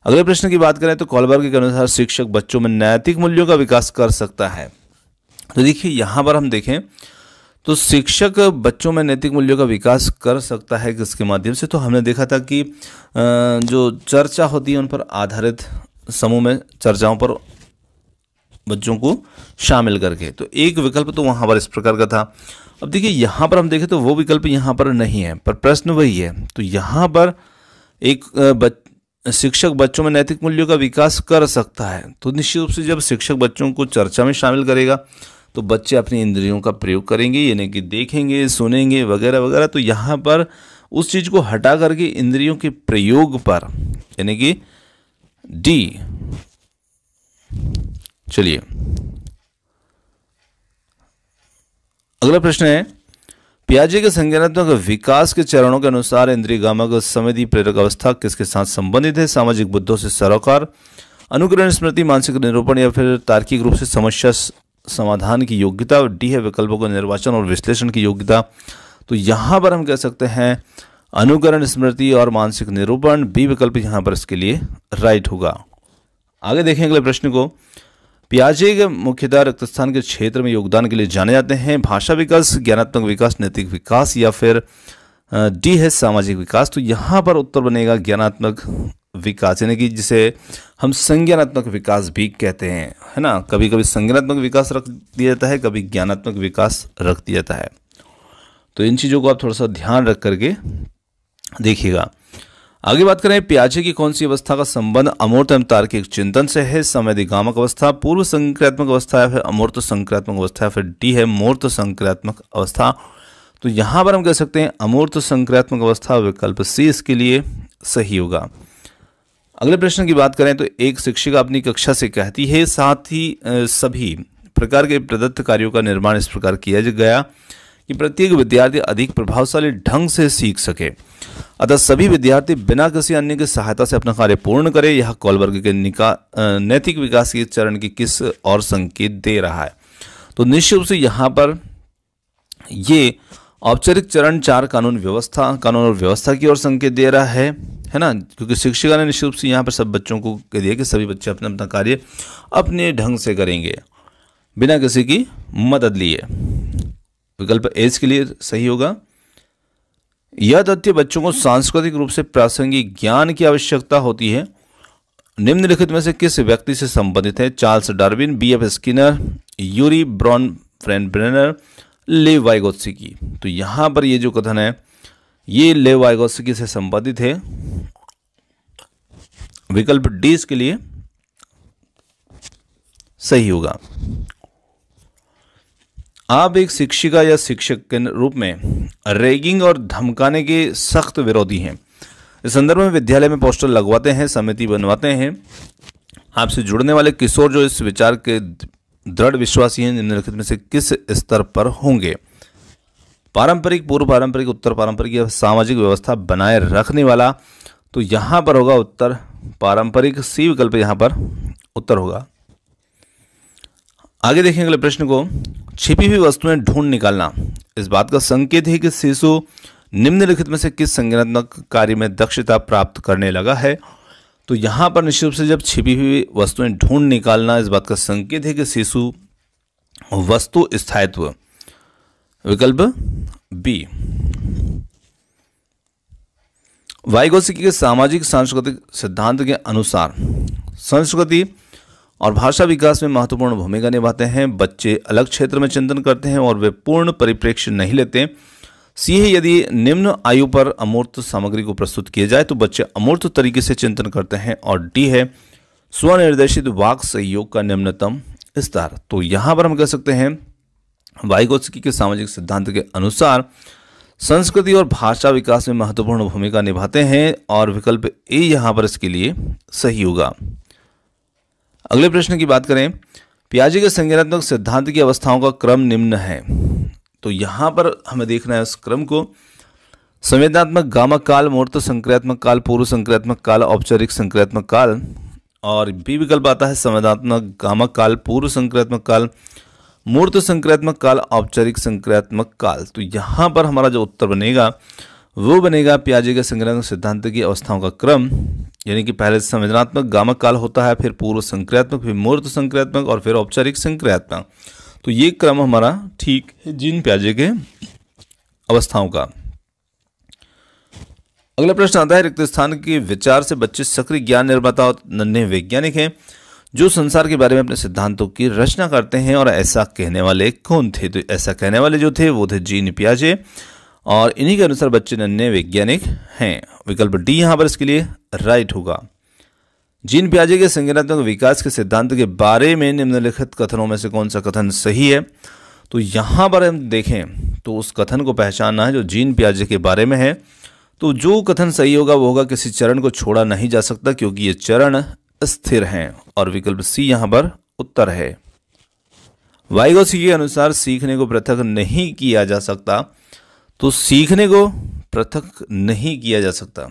Speaker 1: अगले प्रश्न की बात करें तो कोहलबर्ग के अनुसार शिक्षक बच्चों में नैतिक मूल्यों का विकास कर सकता है। तो देखिए यहाँ पर हम देखें तो शिक्षक बच्चों में नैतिक मूल्यों का विकास कर सकता है किसके माध्यम से? तो हमने देखा था कि जो चर्चा होती है उन पर आधारित समूह में चर्चाओं पर बच्चों को शामिल करके। तो एक विकल्प तो वहाँ पर इस प्रकार का था। अब देखिए यहाँ पर हम देखें तो वो विकल्प यहाँ पर नहीं है, पर प्रश्न वही है। तो यहाँ पर एक शिक्षक बच्चों में नैतिक मूल्यों का विकास कर सकता है, तो निश्चित रूप से जब शिक्षक बच्चों को चर्चा में शामिल करेगा तो बच्चे अपनी इंद्रियों का प्रयोग करेंगे, यानी कि देखेंगे, सुनेंगे वगैरह वगैरह। तो यहाँ पर उस चीज़ को हटा करके इंद्रियों के प्रयोग पर, यानी कि डी। चलिए अगला प्रश्न है पियाजे के संज्ञानात्मक विकास के चरणों के अनुसार इंद्रियगामक संवेदी प्रेरक अवस्था किसके साथ संबंधित है? सामाजिक बुद्धों से सरोकार, अनुकरण, स्मृति, मानसिक निरूपण या फिर तार्किक रूप से समस्या समाधान की योग्यता। डी है विकल्पों का निर्वाचन और विश्लेषण की योग्यता। तो यहां पर हम कह सकते हैं अनुकरण, स्मृति और मानसिक निरूपण। बी विकल्प यहां पर इसके लिए राइट होगा। आगे देखें अगले प्रश्न को। पियाजे के मुख्यतः रिक्त स्थान के क्षेत्र में योगदान के लिए जाने जाते हैं। भाषा विकास, ज्ञानात्मक विकास, नैतिक विकास या फिर डी है सामाजिक विकास। तो यहाँ पर उत्तर बनेगा ज्ञानात्मक विकास, यानी कि जिसे हम संज्ञानात्मक विकास भी कहते हैं, है ना। कभी कभी संज्ञानात्मक विकास रख दिया जाता है, कभी ज्ञानात्मक विकास रख दिया जाता है। तो इन चीज़ों को आप थोड़ा सा ध्यान रख करके देखिएगा। आगे बात करें, पियाजे की कौन सी अवस्था का संबंध अमूर्त एवं तार्किक चिंतन से है? समधिगामक अवस्था, पूर्व संक्रियात्मक अवस्था या फिर अमूर्त संक्रियात्मक अवस्था या फिर डी है मूर्त संक्रियात्मक अवस्था। तो यहाँ पर हम कह सकते हैं अमूर्त संक्रियात्मक अवस्था, विकल्प सी इसके लिए सही होगा। अगले प्रश्न की बात करें तो एक शिक्षिका अपनी कक्षा से कहती है, साथ ही सभी प्रकार के प्रदत्त कार्यों का निर्माण इस प्रकार किया गया कि प्रत्येक विद्यार्थी अधिक प्रभावशाली ढंग से सीख सके, अतः सभी विद्यार्थी बिना किसी अन्य की सहायता से अपना कार्य पूर्ण करें। यह कोलबर्ग के नैतिक विकास के चरण की किस और संकेत दे रहा है? तो निश्चित रूप से यहाँ पर ये औपचारिक चरण 4 कानून और व्यवस्था की ओर संकेत दे रहा है ना, क्योंकि शिक्षिका ने निश्चित रूप से यहाँ पर सब बच्चों को कह दिया कि सभी बच्चे अपना अपना कार्य अपने ढंग से करेंगे बिना किसी की मदद लिए। विकल्प ए के लिए सही होगा। यह तथ्य बच्चों को सांस्कृतिक रूप से प्रासंगिक ज्ञान की आवश्यकता होती है, निम्नलिखित में से किस व्यक्ति से संबंधित है? Charles Darwin, B F. Skinner, Urie Bronfenbrenner, Lev Vygotsky. तो यहाँ पर ये जो कथन है ये लेव वाइगोत्स्की से संबंधित है। विकल्प डी इसके लिए सही होगा। आप एक शिक्षिका या शिक्षक के रूप में रैगिंग और धमकाने के सख्त विरोधी हैं। इस संदर्भ में विद्यालय में पोस्टर लगवाते हैं, समिति बनवाते हैं। आपसे जुड़ने वाले किशोर जो इस विचार के दृढ़ विश्वासी हैं, निम्नलिखित में से किस स्तर पर होंगे? पारंपरिक, पूर्व पारंपरिक, उत्तर पारंपरिक या सामाजिक व्यवस्था बनाए रखने वाला। तो यहां पर होगा उत्तर पारंपरिक, सी विकल्प यहां पर उत्तर होगा। आगे देखेंगे अगले प्रश्न को। छिपी हुई वस्तुएं ढूंढ निकालना इस बात का संकेत है कि शिशु निम्नलिखित में से किस संज्ञानात्मक कार्य में दक्षता प्राप्त करने लगा है? तो यहां पर निश्चित रूप से जब छिपी हुई वस्तुएं ढूंढ निकालना इस बात का संकेत है कि शिशु वस्तु स्थायित्व। विकल्प बी। वाइगोत्स्की के सामाजिक सांस्कृतिक सिद्धांत के अनुसार संस्कृति और भाषा विकास में महत्वपूर्ण भूमिका निभाते हैं। बच्चे अलग क्षेत्र में चिंतन करते हैं और वे पूर्ण परिप्रेक्ष्य नहीं लेते। सी है, यदि निम्न आयु पर अमूर्त सामग्री को प्रस्तुत किया जाए तो बच्चे अमूर्त तरीके से चिंतन करते हैं। और डी है, स्वनिर्देशित वाक सहयोग का निम्नतम स्तर। तो यहां पर हम कह सकते हैं वाइगोत्स्की के सामाजिक सिद्धांत के अनुसार संस्कृति और भाषा विकास में महत्वपूर्ण भूमिका निभाते हैं और विकल्प ए यहां पर इसके लिए सही होगा। अगले प्रश्न की बात करें, पियाजे के संज्ञानात्मक सिद्धांत की अवस्थाओं का क्रम निम्न है। तो यहां पर हमें देखना है उस क्रम को। संवेदनात्मक गामक काल, मूर्त संक्रियात्मक काल, पूर्व संक्रियात्मक काल, औपचारिक संक्रियात्मक काल। और बी विकल्प आता है संवेदनात्मक गामक काल, पूर्व संक्रियात्मक काल, मूर्त संक्रियात्मक काल, औपचारिक संक्रियात्मक काल। तो यहां पर हमारा जो उत्तर बनेगा वो बनेगा पियाजे के संज्ञानात्मक सिद्धांत की अवस्थाओं का क्रम, यानी कि पहले संवेदनात्मक गामक काल होता है, फिर पूर्व संक्रियात्मक, फिर मूर्त संक्रियात्मक और फिर औपचारिक संक्रियात्मक। तो ये क्रम हमारा ठीक है जीन पियाजे के अवस्थाओं का। अगला प्रश्न आता है, रिक्त स्थान के विचार से बच्चे सक्रिय ज्ञान निर्माता और नन्हे वैज्ञानिक हैं जो संसार के बारे में अपने सिद्धांतों की रचना करते हैं, और ऐसा कहने वाले कौन थे? तो ऐसा कहने वाले जो थे वो थे जीन पियाजे, और इन्हीं के अनुसार बच्चे नन्हे वैज्ञानिक हैं। विकल्प डी यहां पर इसके लिए राइट होगा। जीन पियाजे के संज्ञानात्मक विकास के सिद्धांत के बारे में निम्नलिखित कथनों में से कौन सा कथन सही है? तो यहां पर हम देखें तो उस कथन को पहचानना है जो जीन पियाजे के बारे में है। तो जो कथन सही होगा वो होगा, किसी चरण को छोड़ा नहीं जा सकता क्योंकि ये चरण स्थिर हैं, और विकल्प सी यहां पर उत्तर है। वाइगोत्स्की के अनुसार सीखने को पृथक नहीं किया जा सकता। तो सीखने को पृथक नहीं किया जा सकता।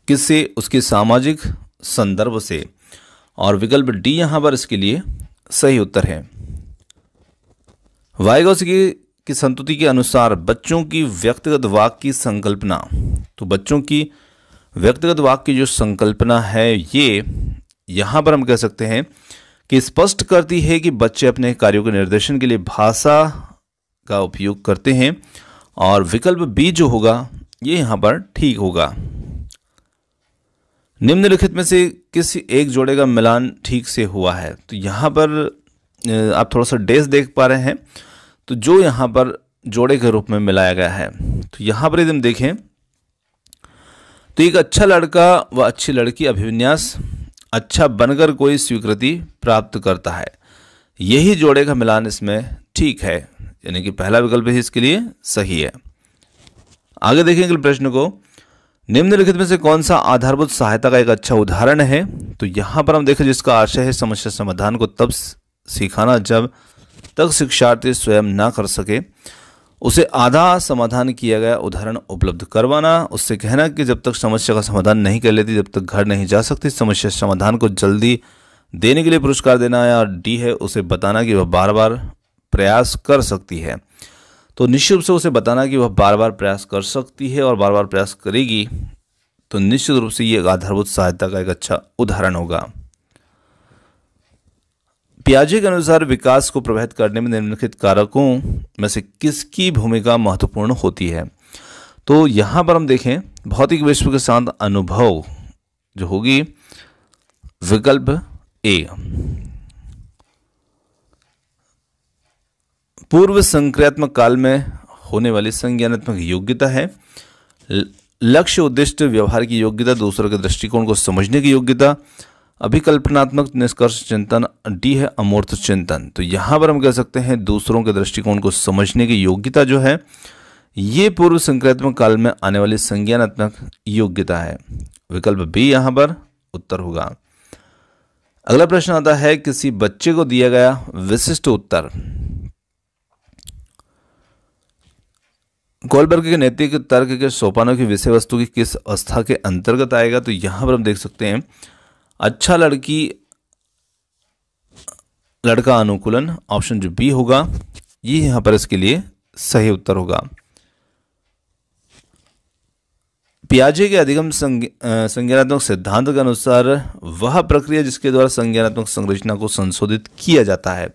Speaker 1: किससे? उसके सामाजिक संदर्भ से, और विकल्प डी यहां पर इसके लिए सही उत्तर है। वाइगोत्स्की की संतुति के अनुसार बच्चों की व्यक्तिगत वाक की संकल्पना, तो बच्चों की व्यक्तिगत वाक्य की जो संकल्पना है ये यहाँ पर हम कह सकते हैं कि स्पष्ट करती है कि बच्चे अपने कार्यों के निर्देशन के लिए भाषा का उपयोग करते हैं, और विकल्प बी जो होगा ये यहाँ पर ठीक होगा। निम्नलिखित में से किसी एक जोड़े का मिलान ठीक से हुआ है। तो यहाँ पर आप थोड़ा सा डैश देख पा रहे हैं, तो जो यहाँ पर जोड़े के रूप में मिलाया गया है, तो यहाँ पर यदि हम देखें तो एक अच्छा लड़का व अच्छी लड़की अभिविन्यास अच्छा बनकर कोई स्वीकृति प्राप्त करता है, यही जोड़े का मिलान इसमें ठीक है, यानी कि पहला विकल्प ही इसके लिए सही है। आगे देखेंगे प्रश्न को, निम्नलिखित में से कौन सा आधारभूत सहायता का एक अच्छा उदाहरण है। तो यहाँ पर हम देखें जिसका आशय है समस्या समाधान को तब सिखाना जब तक शिक्षार्थी स्वयं ना कर सके, उसे आधा समाधान किया गया उदाहरण उपलब्ध करवाना, उससे कहना कि जब तक समस्या का समाधान नहीं कर लेती जब तक घर नहीं जा सकती, समस्या समाधान को जल्दी देने के लिए पुरस्कार देना, या डी है उसे बताना कि वह बार बार प्रयास कर सकती है। तो निश्चित रूप से उसे बताना कि वह बार बार प्रयास कर सकती है और बार बार प्रयास करेगी, तो निश्चित रूप से ये आधारभूत सहायता का एक अच्छा उदाहरण होगा। पियाजे के अनुसार विकास को प्रभावित करने में निम्नलिखित कारकों में से किसकी भूमिका महत्वपूर्ण होती है। तो यहाँ पर हम देखें भौतिक विश्व के साथ अनुभव जो होगी विकल्प ए। पूर्व संक्रियात्मक काल में होने वाली संज्ञानात्मक योग्यता है। लक्ष्य उद्दिष्ट व्यवहार की योग्यता, दूसरों के दृष्टिकोण को समझने की योग्यता, अभिकल्पनात्मक निष्कर्ष चिंतन, डी है अमूर्त चिंतन। तो यहाँ पर हम कह सकते हैं दूसरों के दृष्टिकोण को समझने की योग्यता जो है ये पूर्व संक्रियात्मक काल में आने वाली संज्ञानात्मक योग्यता है। विकल्प बी यहाँ पर उत्तर होगा। अगला प्रश्न आता है किसी बच्चे को दिया गया विशिष्ट उत्तर कोलबर्ग के नैतिक तर्क के सोपानों की विषय वस्तु की किस अवस्था के अंतर्गत आएगा। तो यहाँ पर हम देख सकते हैं अच्छा लड़की लड़का अनुकूलन, ऑप्शन जो बी होगा ये यहाँ पर इसके लिए सही उत्तर होगा। पियाजे के अधिगम संज्ञानात्मक सिद्धांत के अनुसार वह प्रक्रिया जिसके द्वारा संज्ञानात्मक संरचना को संशोधित किया जाता है,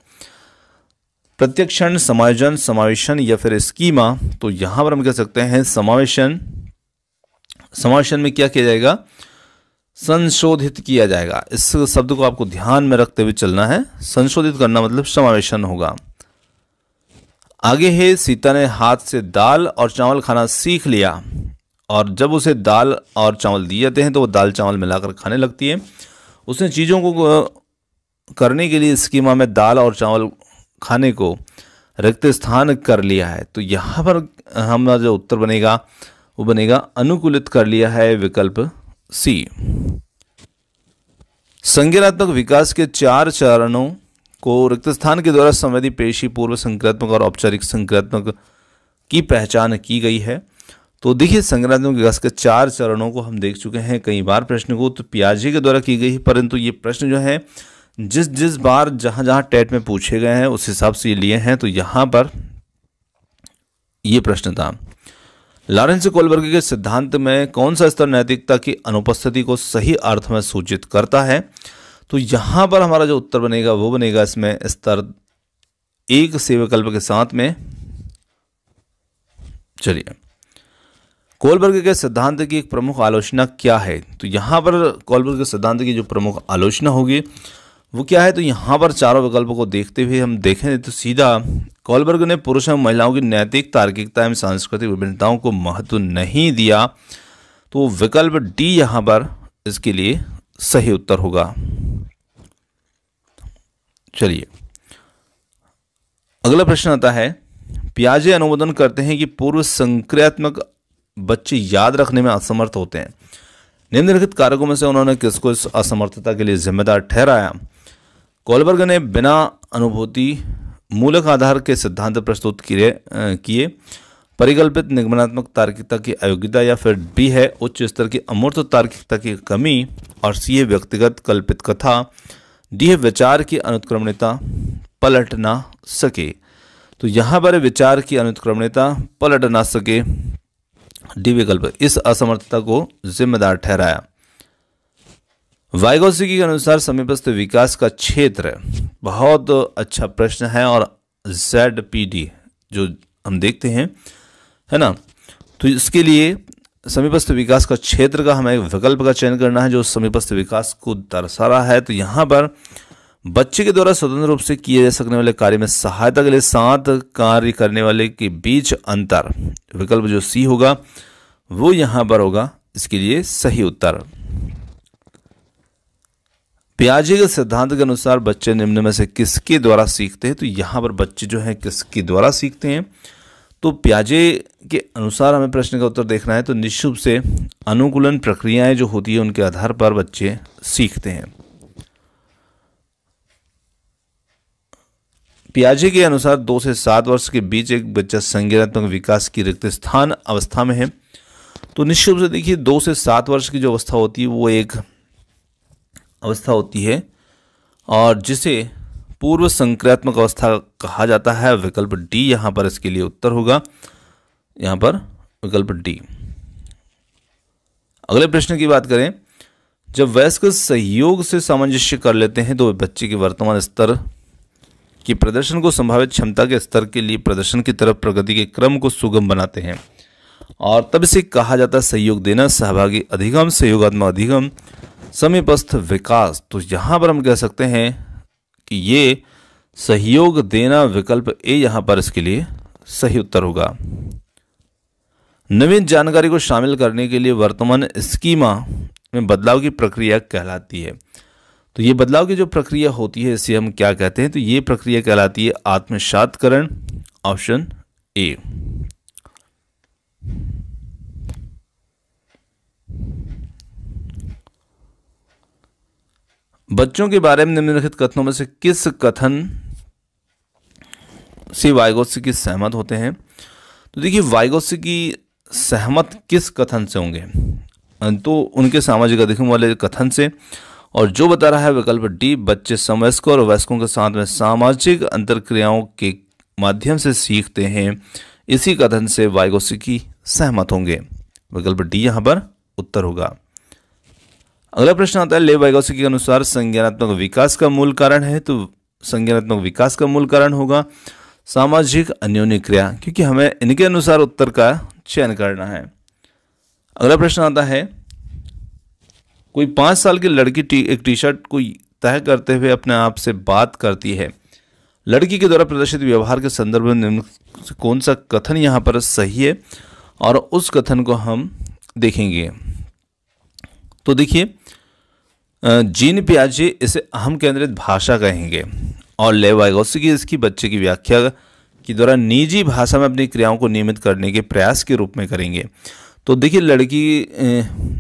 Speaker 1: प्रत्यक्षण, समायोजन, समावेशन या फिर स्कीमा। तो यहां पर हम कह सकते हैं समावेशन। समावेशन में क्या किया जाएगा, संशोधित किया जाएगा। इस शब्द को आपको ध्यान में रखते हुए चलना है, संशोधित करना मतलब समावेशन होगा। आगे है सीता ने हाथ से दाल और चावल खाना सीख लिया, और जब उसे दाल और चावल दिए जाते हैं तो वो दाल चावल मिलाकर खाने लगती है। उसने चीज़ों को करने के लिए स्कीमा में दाल और चावल खाने को रिक्त स्थान कर लिया है। तो यहाँ पर हमारा जो उत्तर बनेगा वो बनेगा अनुकूलित कर लिया है, विकल्प सी। संज्ञानात्मक विकास के 4 चरणों को रिक्त स्थान के द्वारा संवेदी पेशी, पूर्व संक्रियात्मक और औपचारिक संक्रियात्मक की पहचान की गई है। तो देखिए संज्ञानात्मक विकास के 4 चरणों को हम देख चुके हैं कई बार प्रश्न को, तो पियाजे के द्वारा की गई, परंतु ये प्रश्न जो है जिस बार जहां टेट में पूछे गए हैं उस हिसाब से ये लिए हैं। तो यहां पर ये प्रश्न था लॉरेंस कोलबर्ग के सिद्धांत में कौन सा स्तर नैतिकता की अनुपस्थिति को सही अर्थ में सूचित करता है। तो यहां पर हमारा जो उत्तर बनेगा वो बनेगा इसमें स्तर 1 से विकल्प के साथ में। चलिए कोलबर्ग के सिद्धांत की एक प्रमुख आलोचना क्या है। तो यहां पर कोलबर्ग के सिद्धांत की जो प्रमुख आलोचना होगी वो क्या है। तो यहाँ पर चारों विकल्पों को देखते हुए हम देखें तो सीधा कोलबर्ग ने पुरुष एवं महिलाओं की नैतिक, तार्किकता एवं सांस्कृतिक विभिन्नताओं को महत्व नहीं दिया। तो विकल्प डी यहाँ पर इसके लिए सही उत्तर होगा। चलिए अगला प्रश्न आता है पियाजे अनुमोदन करते हैं कि पूर्व संक्रियात्मक बच्चे याद रखने में असमर्थ होते हैं। निम्नलिखित कारकों में से उन्होंने किसको इस असमर्थता के लिए जिम्मेदार ठहराया। कोलबर्ग ने बिना अनुभूति मूलक आधार के सिद्धांत प्रस्तुत किए, परिकल्पित निगमनात्मक तार्किकता की अयोग्यता, या फिर बी है उच्च स्तर की अमूर्त तार्किकता की कमी, और सी है व्यक्तिगत कल्पित कथा, डी है विचार की अनुत्क्रमणिता पलट ना सके। तो यहाँ पर विचार की अनुत्क्रमणिता पलट ना सके, डी विकल्प, इस असमर्थता को जिम्मेदार ठहराया। वाइगोत्स्की के अनुसार समीपस्थ विकास का क्षेत्र, बहुत अच्छा प्रश्न है, और ZPD जो हम देखते हैं, है ना, तो इसके लिए समीपस्थ विकास का क्षेत्र का हमें विकल्प का चयन करना है जो समीपस्थ विकास को दर्शा रहा है। तो यहाँ पर बच्चे के द्वारा स्वतंत्र रूप से किए जा सकने वाले कार्य में सहायता के लिए 7 कार्य करने वाले के बीच अंतर, विकल्प जो सी होगा वो यहाँ पर होगा इसके लिए सही उत्तर। पियाजे के सिद्धांत के अनुसार बच्चे निम्न में से किसके द्वारा सीखते हैं? तो यहाँ पर बच्चे जो हैं किसके द्वारा सीखते हैं? तो पियाजे के अनुसार हमें प्रश्न का उत्तर देखना है। तो निश्चित रूप से अनुकूलन प्रक्रियाएं जो होती है उनके आधार पर बच्चे सीखते हैं। पियाजे के अनुसार 2 से 7 वर्ष के बीच एक बच्चा संज्ञानात्मक विकास की रिक्त स्थान अवस्था में है। तो निश्चित रूप से देखिए 2 से 7 वर्ष की जो अवस्था होती है वो एक अवस्था होती है और जिसे पूर्व संक्रियात्मक अवस्था कहा जाता है। विकल्प डी यहाँ पर इसके लिए उत्तर होगा, यहाँ पर विकल्प डी। अगले प्रश्न की बात करें, जब वयस्क सहयोग से सामंजस्य कर लेते हैं तो बच्चे के वर्तमान स्तर की प्रदर्शन को संभावित क्षमता के स्तर के लिए प्रदर्शन की तरफ प्रगति के क्रम को सुगम बनाते हैं और तब इसे कहा जाता है सहयोग देना, सहभागी अधिगम, सहयोगात्मक अधिगम, समीपस्थ विकास। तो यहाँ पर हम कह सकते हैं कि ये सहयोग देना, विकल्प ए यहाँ पर इसके लिए सही उत्तर होगा। नवीन जानकारी को शामिल करने के लिए वर्तमान स्कीमा में बदलाव की प्रक्रिया कहलाती है। तो ये बदलाव की जो प्रक्रिया होती है इसे हम क्या कहते हैं? तो ये प्रक्रिया कहलाती है आत्मसातकरण, ऑप्शन ए। बच्चों के बारे में निम्नलिखित कथनों में से किस कथन से वाइगोत्स्की सहमत होते हैं? तो देखिए वाइगोत्स्की सहमत किस कथन से होंगे? तो उनके सामाजिक अधिगम वाले कथन से, और जो बता रहा है विकल्प डी, बच्चे समवयस्कों और वयस्कों के साथ में सामाजिक अंतरक्रियाओं के माध्यम से सीखते हैं, इसी कथन से वाइगोत्स्की सहमत होंगे। विकल्प डी यहाँ पर उत्तर होगा। अगला प्रश्न आता है, लेव वाइगोत्स्की के अनुसार संज्ञानात्मक विकास का मूल कारण है। तो संज्ञानात्मक विकास का मूल कारण होगा सामाजिक अन्योन्य क्रिया, क्योंकि हमें इनके अनुसार उत्तर का चयन करना है। अगला प्रश्न आता है, कोई 5 साल की लड़की एक टी शर्ट को तय करते हुए अपने आप से बात करती है। लड़की के द्वारा प्रदर्शित व्यवहार के संदर्भ में निम्न से कौन सा कथन यहाँ पर सही है, और उस कथन को हम देखेंगे। तो देखिए जीन पियाजे इसे अहम केंद्रित भाषा कहेंगे और लेव वाइगोत्स्की इसकी बच्चे की व्याख्या के द्वारा निजी भाषा में अपनी क्रियाओं को नियमित करने के प्रयास के रूप में करेंगे। तो देखिए लड़की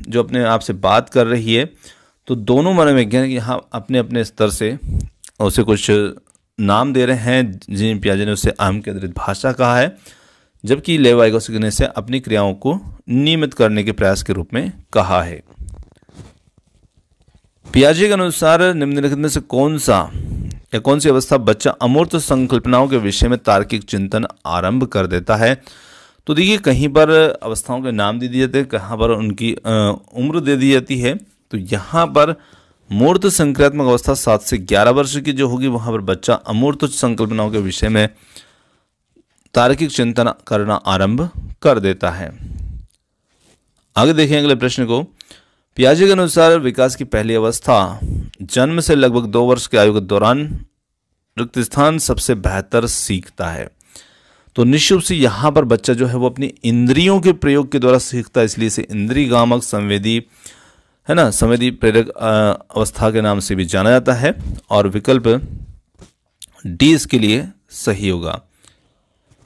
Speaker 1: जो अपने आप से बात कर रही है, तो दोनों मनोवैज्ञानिक यहाँ अपने अपने स्तर से उसे कुछ नाम दे रहे हैं। जीन पियाजे ने उसे अहम केंद्रित भाषा कहा है, जबकि लेव वाइगोत्स्की ने इसे अपनी क्रियाओं को नियमित करने के प्रयास के रूप में कहा है। पियाजे के अनुसार निम्नलिखित में से कौन सी अवस्था बच्चा अमूर्त संकल्पनाओं के विषय में तार्किक चिंतन आरंभ कर देता है? तो देखिए कहीं पर अवस्थाओं के नाम दे दिए जाते हैं, कहाँ पर उनकी उम्र दे दी जाती है। तो यहाँ पर मूर्त संक्रियात्मक अवस्था 7 से 11 वर्ष की जो होगी, वहाँ पर बच्चा अमूर्त संकल्पनाओं के विषय में तार्किक चिंतन करना आरंभ कर देता है। आगे देखें अगले प्रश्न को। पियाजे के अनुसार विकास की पहली अवस्था जन्म से लगभग 2 वर्ष की आयु के दौरान रिक्त स्थान सबसे बेहतर सीखता है। तो निश्चित रूप से यहाँ पर बच्चा जो है वो अपनी इंद्रियों के प्रयोग के द्वारा सीखता है, इसलिए इसे इंद्रियगामक संवेदी, है ना, संवेदी प्रेरक अवस्था के नाम से भी जाना जाता है और विकल्प डी इसके लिए सही होगा।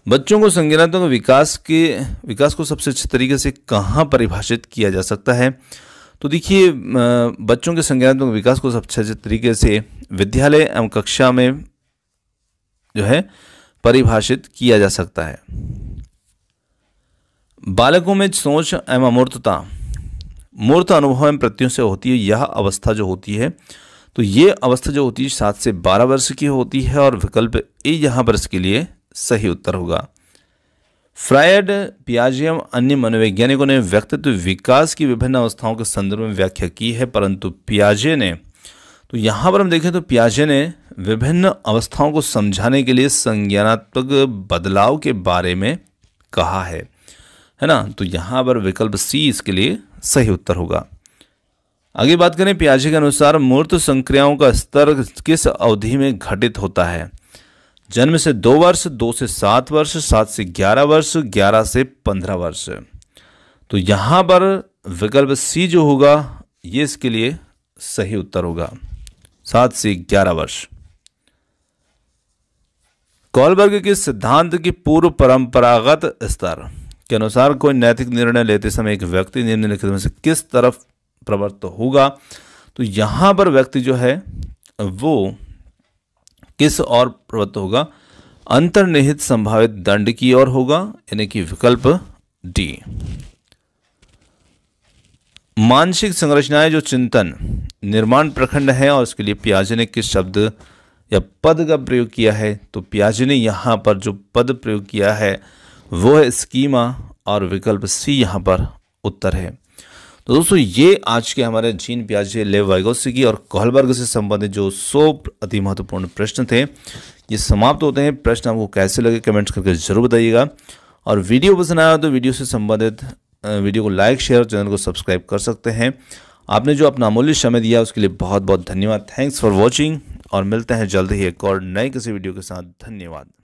Speaker 1: बच्चों को संज्ञानात्मक विकास को सबसे अच्छे तरीके से कहाँ परिभाषित किया जा सकता है? तो देखिए बच्चों के संज्ञानात्मक विकास को सबसे अच्छे तरीके से विद्यालय एवं कक्षा में जो है परिभाषित किया जा सकता है। बालकों में सोच एवं अमूर्तता मूर्त अनुभव एवं प्रत्ययों से होती है। यह अवस्था जो होती है, तो ये अवस्था जो होती है 7 से 12 वर्ष की होती है और विकल्प ए यहाँ पर इसके लिए सही उत्तर होगा। फ्रायड, पियाजे एवं अन्य मनोवैज्ञानिकों ने व्यक्तित्व विकास की विभिन्न अवस्थाओं के संदर्भ में व्याख्या की है, परंतु पियाजे ने, तो यहाँ पर हम देखें तो पियाजे ने विभिन्न अवस्थाओं को समझाने के लिए संज्ञानात्मक बदलाव के बारे में कहा है ना। तो यहाँ पर विकल्प सी इसके लिए सही उत्तर होगा। आगे बात करें, पियाजे के अनुसार मूर्त संक्रियाओं का स्तर किस अवधि में घटित होता है? जन्म से 2 वर्ष, 2 से 7 वर्ष, 7 से 11 वर्ष, 11 से 15 वर्ष। तो यहाँ पर विकल्प सी जो होगा ये इसके लिए सही उत्तर होगा, 7 से 11 वर्ष। कोलबर्ग के सिद्धांत की पूर्व परंपरागत स्तर के अनुसार कोई नैतिक निर्णय लेते समय एक व्यक्ति निम्नलिखित में से किस तरफ प्रवृत्त होगा? तो यहाँ पर व्यक्ति जो है वो किस ओर प्रवृत्त होगा? अंतर्निहित संभावित दंड की ओर होगा, यानी कि विकल्प डी। मानसिक संरचनाएं जो चिंतन निर्माण प्रखंड है और उसके लिए पियाजे ने किस शब्द या पद का प्रयोग किया है? तो पियाजे ने यहाँ पर जो पद प्रयोग किया है वो है स्कीमा, और विकल्प सी यहाँ पर उत्तर है। तो दोस्तों ये आज के हमारे जीन पियाजे, लेव वाइगोत्स्की और कोहलबर्ग से संबंधित जो 100 अति महत्वपूर्ण प्रश्न थे ये समाप्त होते हैं। प्रश्न आपको कैसे लगे कमेंट्स करके जरूर बताइएगा, और वीडियो पसंद आया तो वीडियो से संबंधित वीडियो को लाइक, शेयर और चैनल को सब्सक्राइब कर सकते हैं। आपने जो अपना अमूल्य समय दिया उसके लिए बहुत बहुत धन्यवाद। थैंक्स फॉर वॉचिंग, और मिलते हैं जल्द ही एक और नए किसी वीडियो के साथ। धन्यवाद।